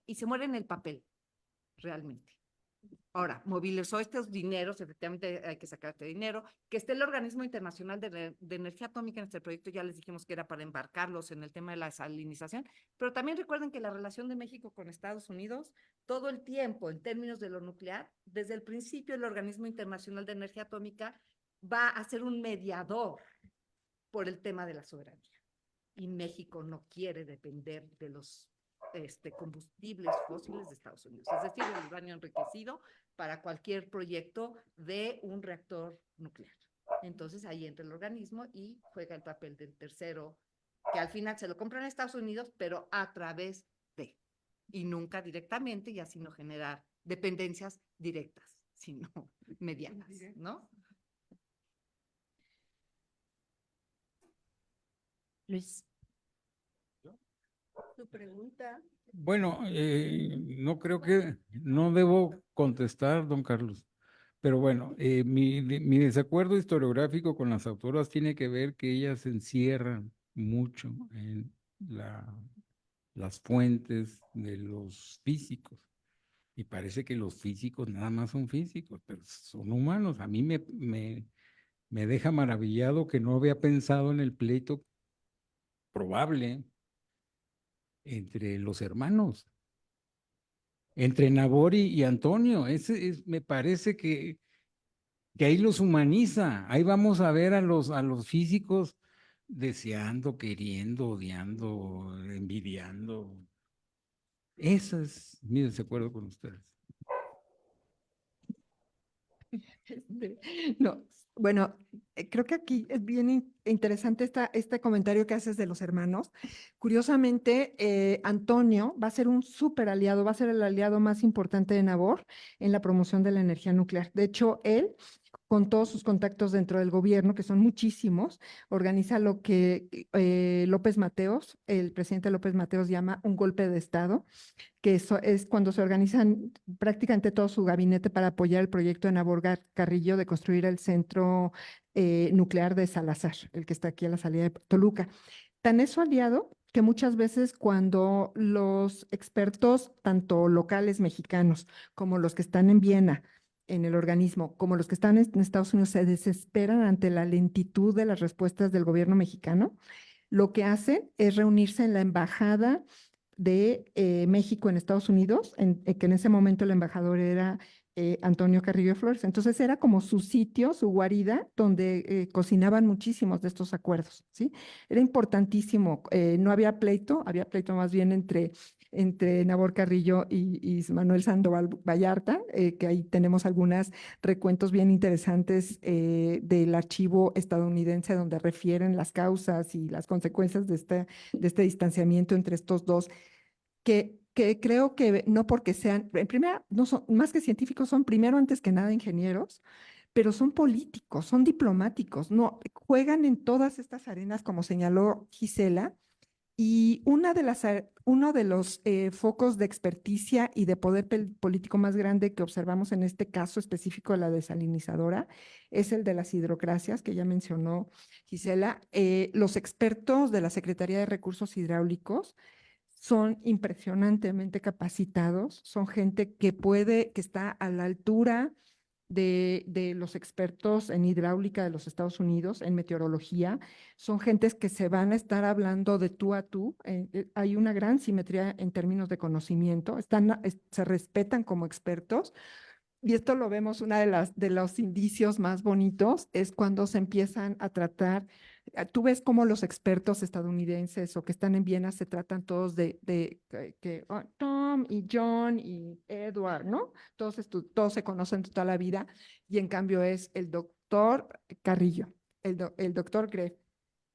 en el papel, realmente. Ahora, movilizó estos dineros, efectivamente hay que sacar este dinero, que esté el Organismo Internacional de Energía Atómica en este proyecto, ya les dijimos que era para embarcarlos en el tema de la salinización, pero también recuerden que la relación de México con Estados Unidos, todo el tiempo en términos de lo nuclear, desde el principio el Organismo Internacional de Energía Atómica va a ser un mediador por el tema de la soberanía. Y México no quiere depender de los combustibles fósiles de Estados Unidos, es decir, el uranio enriquecido para cualquier proyecto de un reactor nuclear. Entonces ahí entra el organismo y juega el papel del tercero, que al final se lo compran a Estados Unidos, pero a través de, y nunca directamente, y así no generar dependencias directas, sino medianas, ¿no? Luis. Tu pregunta. Bueno, no debo contestar, don Carlos, pero bueno, mi desacuerdo historiográfico con las autoras tiene que ver que ellas se encierran mucho en las fuentes de los físicos. Y parece que los físicos nada más son físicos, pero son humanos. A mí me deja maravillado que no había pensado en el pleito probable entre los hermanos, entre Nabor y Antonio. Me parece que ahí los humaniza. Ahí vamos a ver a los físicos deseando, queriendo, odiando, envidiando. Ese es mi desacuerdo con ustedes. No, bueno, creo que aquí es bien interesante este comentario que haces de los hermanos. Curiosamente, Antonio va a ser un súper aliado, va a ser el aliado más importante de Nabor en la promoción de la energía nuclear. De hecho, él, con todos sus contactos dentro del gobierno, que son muchísimos, organiza lo que López Mateos, el presidente López Mateos, llama un golpe de Estado, que eso es cuando se organizan prácticamente todo su gabinete para apoyar el proyecto de Nabor Carrillo de construir el centro nuclear de Salazar, el que está aquí a la salida de Toluca. Tan es su aliado que muchas veces cuando los expertos, tanto locales mexicanos como los que están en Viena, en el organismo, como los que están en Estados Unidos, se desesperan ante la lentitud de las respuestas del gobierno mexicano, lo que hacen es reunirse en la embajada de México en Estados Unidos, que en ese momento el embajador era Antonio Carrillo Flores. Entonces era como su sitio, su guarida, donde cocinaban muchísimos de estos acuerdos, ¿sí? Era importantísimo, no había pleito, había pleito más bien entre Nabor Carrillo y Manuel Sandoval Vallarta, que ahí tenemos algunos recuentos bien interesantes del archivo estadounidense donde refieren las causas y las consecuencias de este distanciamiento entre estos dos, que creo que no porque sean, en primera, no son más que científicos, son primero antes que nada ingenieros, pero son políticos, son diplomáticos, no, juegan en todas estas arenas, como señaló Gisela, y uno de los focos de experticia y de poder político más grande que observamos en este caso específico de la desalinizadora es el de las hidrocracias, que ya mencionó Gisela. Los expertos de la Secretaría de Recursos Hidráulicos son impresionantemente capacitados, son gente que está a la altura de los expertos en hidráulica de los Estados Unidos, en meteorología, son gentes que se van a estar hablando de tú a tú. Hay una gran simetría en términos de conocimiento, se respetan como expertos. Y esto lo vemos, de los indicios más bonitos es cuando se empiezan a tratar, tú ves cómo los expertos estadounidenses o que están en Viena se tratan todos Tom y John y Edward, ¿no? Todos se conocen toda la vida y en cambio es el doctor Carrillo, el doctor Greff.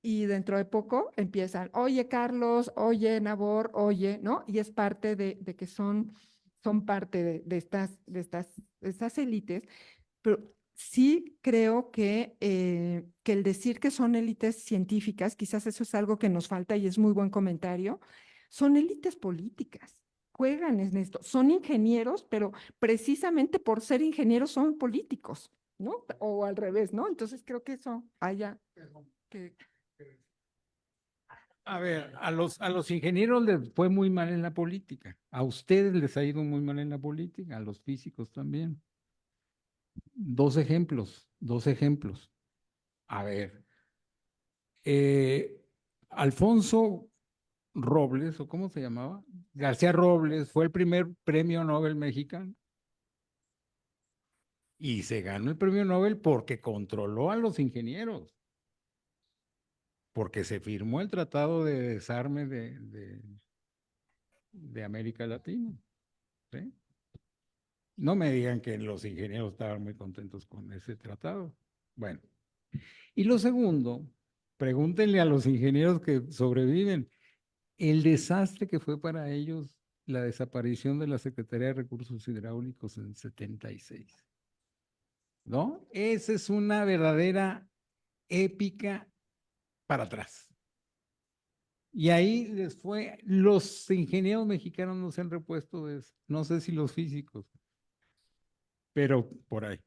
Y dentro de poco empiezan, oye Carlos, oye Nabor, oye, ¿no? Y es parte de que son parte de estas élites, pero sí creo que el decir que son élites científicas, quizás eso es algo que nos falta y es muy buen comentario, son élites políticas, juegan en esto, son ingenieros, pero precisamente por ser ingenieros son políticos, ¿no? O al revés, ¿no? Entonces creo que eso haya que... A ver, a los ingenieros les fue muy mal en la política. A ustedes les ha ido muy mal en la política, a los físicos también. Dos ejemplos, dos ejemplos. A ver, Alfonso Robles, ¿o cómo se llamaba? García Robles fue el primer premio Nobel mexicano. Y se ganó el premio Nobel porque controló a los ingenieros. Porque se firmó el Tratado de Desarme de América Latina. ¿Sí? No me digan que los ingenieros estaban muy contentos con ese tratado. Bueno, y lo segundo, pregúntenle a los ingenieros que sobreviven el desastre que fue para ellos la desaparición de la Secretaría de Recursos Hidráulicos en 76. ¿No? Esa es una verdadera épica para atrás. Y ahí les fue, los ingenieros mexicanos no se han repuesto de eso, no sé si los físicos, pero por ahí.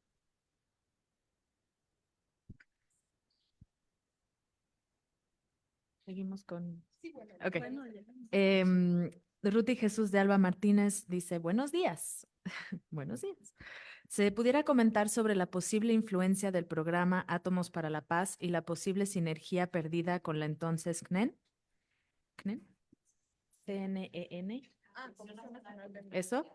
Seguimos con... Ok. Ruti Jesús de Alba Martínez dice, buenos días. Buenos días. ¿Se pudiera comentar sobre la posible influencia del programa Átomos para la Paz y la posible sinergia perdida con la entonces CNEN? ¿CNEN? CNEN. ¿Eso?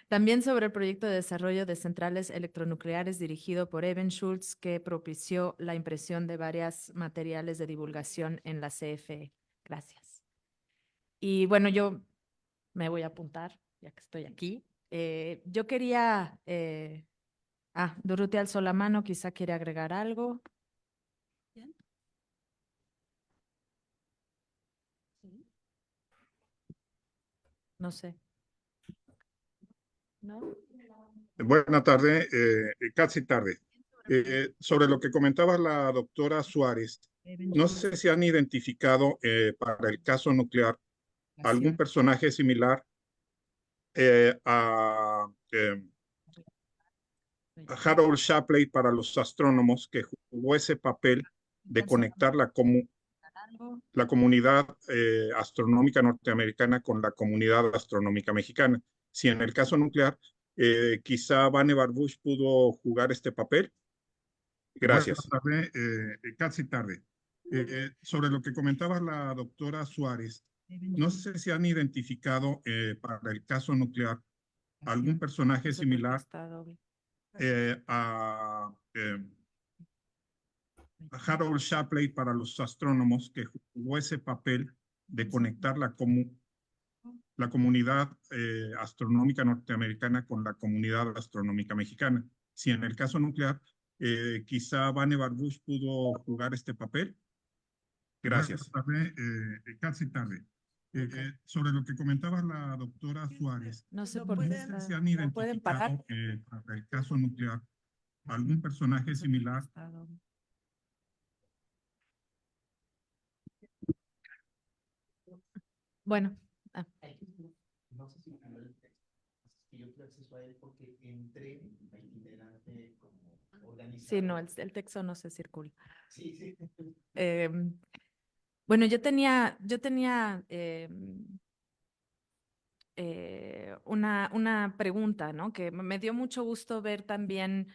También sobre el proyecto de desarrollo de centrales electronucleares dirigido por Eben Schultz, que propició la impresión de varios materiales de divulgación en la CFE. Gracias. Y bueno, yo me voy a apuntar, ya que estoy aquí. Yo quería... Dorothy alzó la mano, quizá quiere agregar algo. No sé. ¿No? Buena tarde, casi tarde. Sobre lo que comentaba la doctora Suárez, no sé si han identificado para el caso nuclear algún personaje similar a Harold Shapley para los astrónomos, que jugó ese papel de conectar la comunidad astronómica norteamericana con la comunidad astronómica mexicana. Si en el caso nuclear, quizá Vannevar Bush pudo jugar este papel. Gracias. Buenas tardes, casi tarde. Sobre lo que comentaba la doctora Suárez, no sé si han identificado para el caso nuclear algún personaje similar a Harold Shapley para los astrónomos, que jugó ese papel de conectar la comunidad astronómica norteamericana con la comunidad astronómica mexicana. Si en el caso nuclear, quizá Vannevar Bush pudo jugar este papel. Gracias. Buenas tardes, casi tarde. Sobre lo que comentaba la doctora Suárez, No sé por qué se han identificado para el caso nuclear algún personaje similar Bueno. No sé si me mandó el texto. Es que yo tuve acceso a él porque entré a itinerante como organizado. Sí, no, el texto no se circula. Sí, sí. Bueno, yo tenía una pregunta, ¿no? Que me dio mucho gusto ver también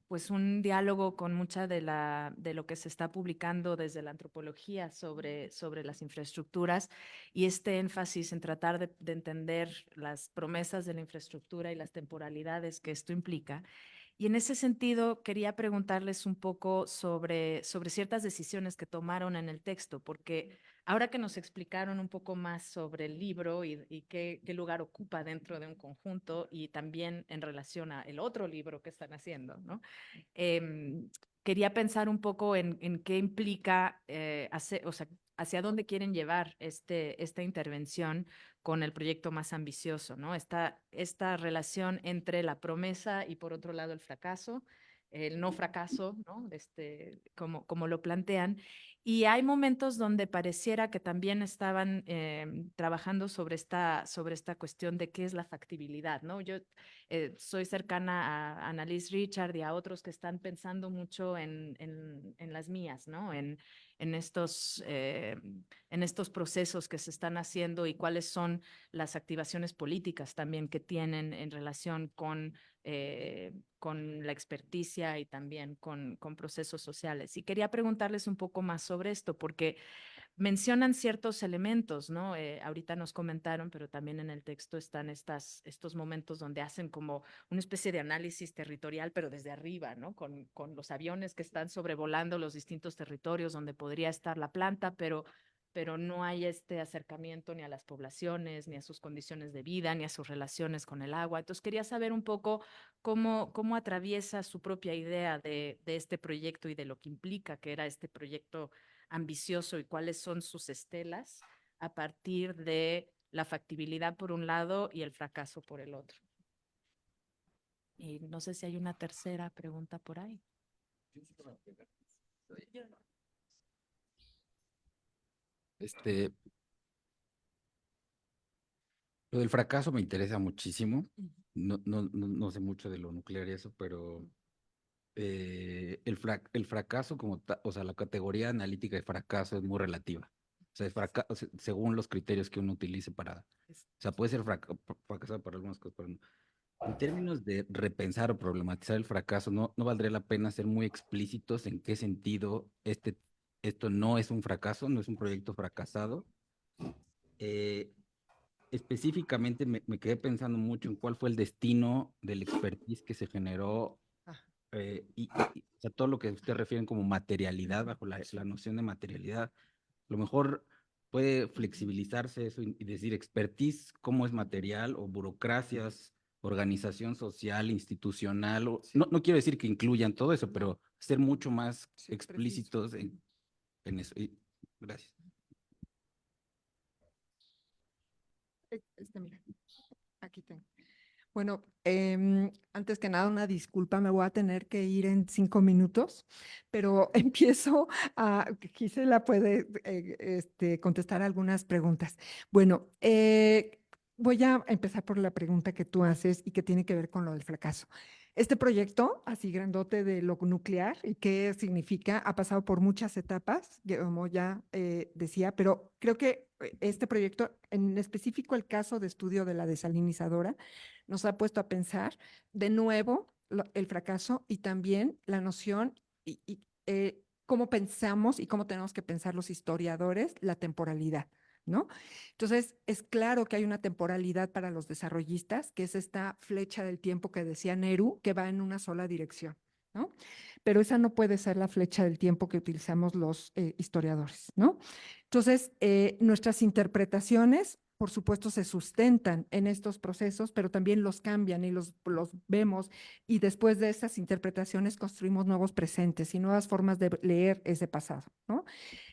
pues un diálogo con mucha de lo que se está publicando desde la antropología sobre las infraestructuras y este énfasis en tratar de entender las promesas de la infraestructura y las temporalidades que esto implica. Y en ese sentido, quería preguntarles un poco sobre ciertas decisiones que tomaron en el texto, porque ahora que nos explicaron un poco más sobre el libro y qué lugar ocupa dentro de un conjunto y también en relación a el otro libro que están haciendo, ¿no? Quería pensar un poco en qué implica, o sea, hacia dónde quieren llevar esta intervención con el proyecto más ambicioso, ¿no? Esta relación entre la promesa y por otro lado el fracaso, el no fracaso, ¿no? Como lo plantean. Y hay momentos donde pareciera que también estaban trabajando sobre esta cuestión de qué es la factibilidad, ¿no? Yo soy cercana a Annalise Richard y a otros que están pensando mucho en las mías, ¿no? En estos procesos que se están haciendo y cuáles son las activaciones políticas también que tienen en relación con la experticia y también con procesos sociales. Y quería preguntarles un poco más sobre esto, porque mencionan ciertos elementos, ¿no? Ahorita nos comentaron, pero también en el texto están estos momentos donde hacen como una especie de análisis territorial, pero desde arriba, ¿no? Con los aviones que están sobrevolando los distintos territorios donde podría estar la planta, pero no hay este acercamiento ni a las poblaciones, ni a sus condiciones de vida, ni a sus relaciones con el agua. Entonces quería saber un poco cómo atraviesa su propia idea de este proyecto y de lo que implica que era este proyecto ambicioso y cuáles son sus estelas a partir de la factibilidad por un lado y el fracaso por el otro. Y no sé si hay una tercera pregunta por ahí. Lo del fracaso me interesa muchísimo. No sé mucho de lo nuclear y eso, pero el fracaso o sea, la categoría analítica de fracaso es muy relativa. O sea, o sea, según los criterios que uno utilice para, o sea, puede ser fracasado para algunas cosas, pero no. En términos de repensar o problematizar el fracaso, no valdría la pena ser muy explícitos en qué sentido esto no es un fracaso, no es un proyecto fracasado. Específicamente me quedé pensando mucho en cuál fue el destino del expertise que se generó o sea, todo lo que ustedes refieren como materialidad, bajo la noción de materialidad. A lo mejor puede flexibilizarse eso y decir expertise, cómo es material, o burocracias, organización social, institucional. No quiero decir que incluyan todo eso, pero ser mucho más explícitos en eso. Gracias. Mira, aquí tengo. Bueno, antes que nada, una disculpa, me voy a tener que ir en 5 minutos, pero empiezo Gisela puede contestar algunas preguntas. Bueno, voy a empezar por la pregunta que tú haces y que tiene que ver con lo del fracaso. Este proyecto, así grandote de lo nuclear y qué significa, ha pasado por muchas etapas, como ya decía, pero creo que este proyecto, en específico el caso de estudio de la desalinizadora, nos ha puesto a pensar de nuevo el fracaso y también la noción y cómo pensamos y cómo tenemos que pensar los historiadores la temporalidad, ¿no? Entonces, es claro que hay una temporalidad para los desarrollistas, que es esta flecha del tiempo que decía Nehru, que va en una sola dirección, ¿no? Pero esa no puede ser la flecha del tiempo que utilizamos los historiadores, ¿no? Entonces, nuestras interpretaciones, por supuesto, se sustentan en estos procesos, pero también los cambian y los vemos, y después de esas interpretaciones construimos nuevos presentes y nuevas formas de leer ese pasado, ¿no?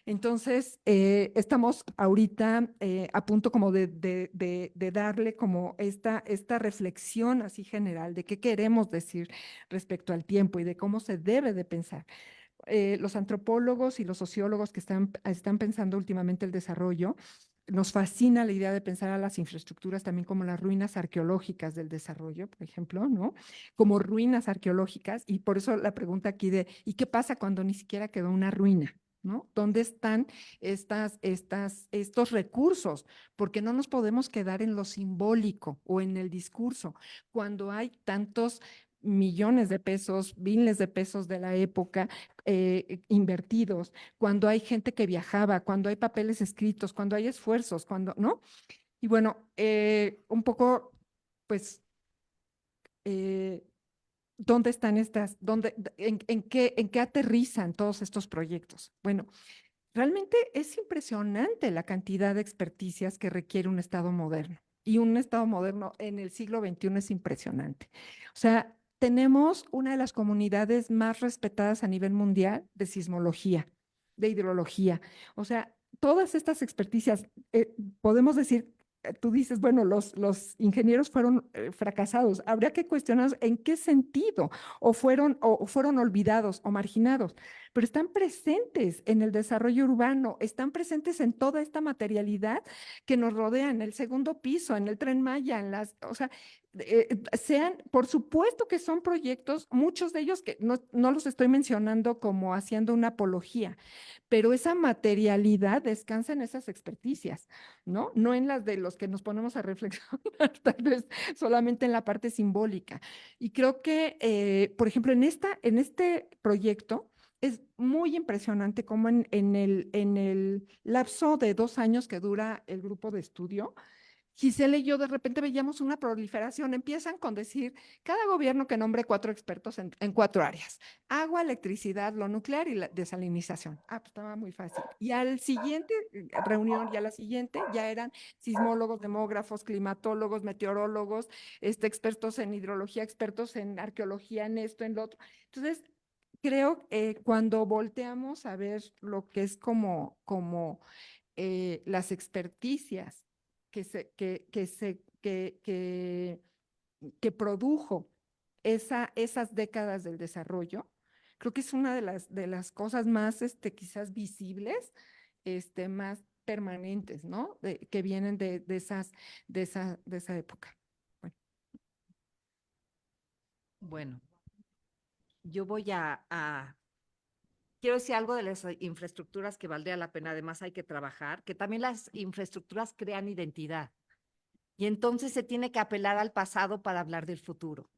Entonces, estamos ahorita a punto como de darle como esta reflexión así general de qué queremos decir respecto al tiempo y de cómo se debe de pensar. Los antropólogos y los sociólogos que están pensando últimamente el desarrollo, nos fascina la idea de pensar a las infraestructuras también como las ruinas arqueológicas del desarrollo, por ejemplo, ¿no? Como ruinas arqueológicas, y por eso la pregunta aquí de, ¿y qué pasa cuando ni siquiera quedó una ruina? ¿No? ¿Dónde están estos recursos? Porque no nos podemos quedar en lo simbólico o en el discurso, cuando hay tantos millones de pesos, miles de pesos de la época invertidos, cuando hay gente que viajaba, cuando hay papeles escritos, cuando hay esfuerzos, ¿no? Y bueno, un poco, pues, ¿dónde están en qué aterrizan todos estos proyectos? Bueno, realmente es impresionante la cantidad de experticias que requiere un Estado moderno. Y un Estado moderno en el siglo XXI es impresionante. O sea, tenemos una de las comunidades más respetadas a nivel mundial de sismología, de hidrología. O sea, todas estas experticias, podemos decir tú dices, bueno, los ingenieros fueron fracasados. Habría que cuestionar en qué sentido o fueron olvidados o marginados, pero están presentes en el desarrollo urbano, están presentes en toda esta materialidad que nos rodea, en el segundo piso, en el Tren Maya, o sea, por supuesto que son proyectos, muchos de ellos que no los estoy mencionando como haciendo una apología, pero esa materialidad descansa en esas experticias, ¿no? No en las de los que nos ponemos a reflexionar, tal vez solamente en la parte simbólica. Y creo que, por ejemplo, en este proyecto, es muy impresionante cómo en el lapso de 2 años que dura el grupo de estudio, Gisela y yo de repente veíamos una proliferación. Empiezan con decir, cada gobierno que nombre 4 expertos en 4 áreas: agua, electricidad, lo nuclear y la desalinización. Pues estaba muy fácil. Y al siguiente reunión, y a la siguiente, ya eran sismólogos, demógrafos, climatólogos, meteorólogos, expertos en hidrología, expertos en arqueología, en esto, en lo otro. Entonces, creo cuando volteamos a ver lo que es como las experticias que produjo esas décadas del desarrollo, creo que es una de las cosas más quizás visibles, más permanentes, ¿no? Que vienen de esa época. Bueno, yo voy quiero decir algo de las infraestructuras que valdría la pena, además hay que trabajar, que también las infraestructuras crean identidad. Y entonces se tiene que apelar al pasado para hablar del futuro,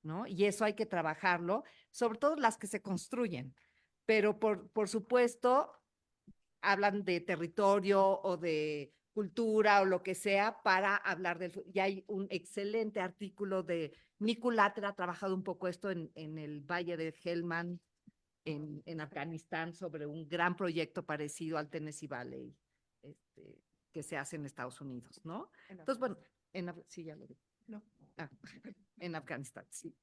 ¿no? Y eso hay que trabajarlo, sobre todo las que se construyen. Pero por supuesto, hablan de territorio o de cultura o lo que sea para hablar del futuro. Y hay un excelente artículo de Nico Latter, ha trabajado un poco esto en el Valle de Helmand, en Afganistán, sobre un gran proyecto parecido al Tennessee Valley, que se hace en Estados Unidos, ¿no? Entonces, bueno, sí, ya lo digo. No. En Afganistán, sí.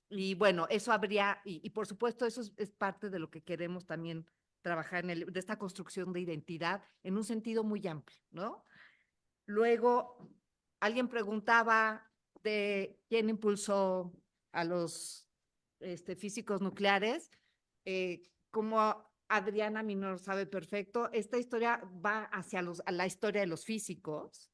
Y bueno, eso habría, y por supuesto eso es parte de lo que queremos también trabajar de esta construcción de identidad en un sentido muy amplio, ¿no? Luego, alguien preguntaba de quién impulsó a los físicos nucleares. Como Adriana Minor sabe perfecto, esta historia va hacia a la historia de los físicos,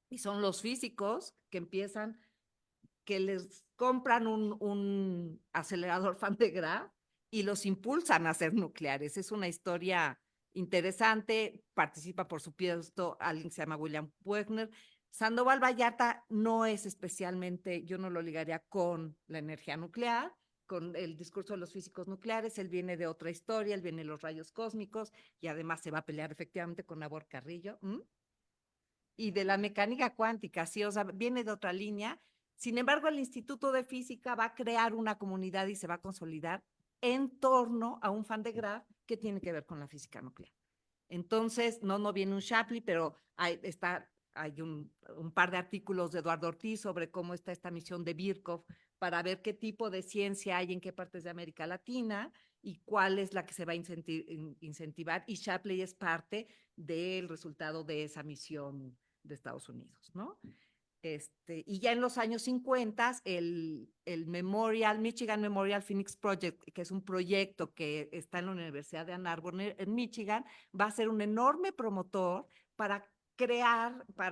y son los físicos que les compran un acelerador Van de Graaff y los impulsan a ser nucleares. Es una historia interesante, participa por supuesto alguien que se llama William Wegner. Sandoval Vallarta no es especialmente, yo no lo ligaría con la energía nuclear, con el discurso de los físicos nucleares. Él viene de otra historia, él viene de los rayos cósmicos y además se va a pelear efectivamente con Nabor Carrillo. Y de la mecánica cuántica, sí, o sea, viene de otra línea. Sin embargo, el Instituto de Física va a crear una comunidad y se va a consolidar en torno a un Van de Graaff que tiene que ver con la física nuclear. Entonces, no viene un Shapley, pero hay un par de artículos de Eduardo Ortiz sobre cómo está esta misión de Birkhoff para ver qué tipo de ciencia hay en qué partes de América Latina y cuál es la que se va a incentivar. Y Shapley es parte del resultado de esa misión de Estados Unidos, ¿no? Y ya en los años 50, el Michigan Memorial Phoenix Project, que es un proyecto que está en la Universidad de Ann Arbor, en Michigan, va a ser un enorme promotor para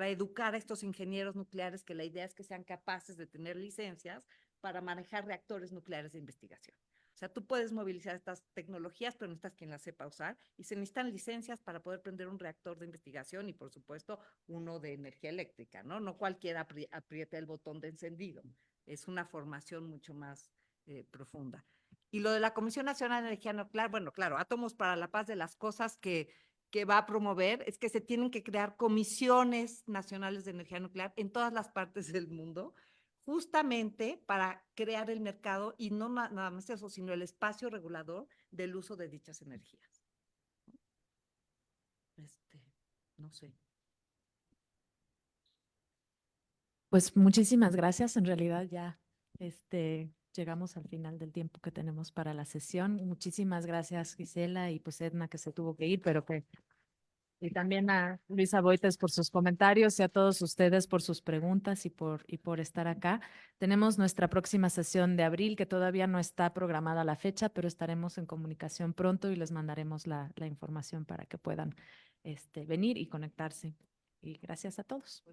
educar a estos ingenieros nucleares, que la idea es que sean capaces de tener licencias para manejar reactores nucleares de investigación. O sea, tú puedes movilizar estas tecnologías, pero necesitas quien las sepa usar, y se necesitan licencias para poder prender un reactor de investigación y, por supuesto, uno de energía eléctrica, ¿no? No cualquiera aprieta el botón de encendido. Es una formación mucho más profunda. Y lo de la Comisión Nacional de Energía Nuclear, bueno, claro, Átomos para la Paz, de las cosas que va a promover es que se tienen que crear comisiones nacionales de energía nuclear en todas las partes del mundo, justamente para crear el mercado y no nada más eso, sino el espacio regulador del uso de dichas energías. No sé. Pues muchísimas gracias. En realidad ya llegamos al final del tiempo que tenemos para la sesión. Muchísimas gracias, Gisela, y pues Edna, que se tuvo que ir, pero que Y también a Luisa Boites por sus comentarios y a todos ustedes por sus preguntas y por estar acá. Tenemos nuestra próxima sesión de abril, que todavía no está programada la fecha, pero estaremos en comunicación pronto y les mandaremos la información para que puedan venir y conectarse. Y gracias a todos.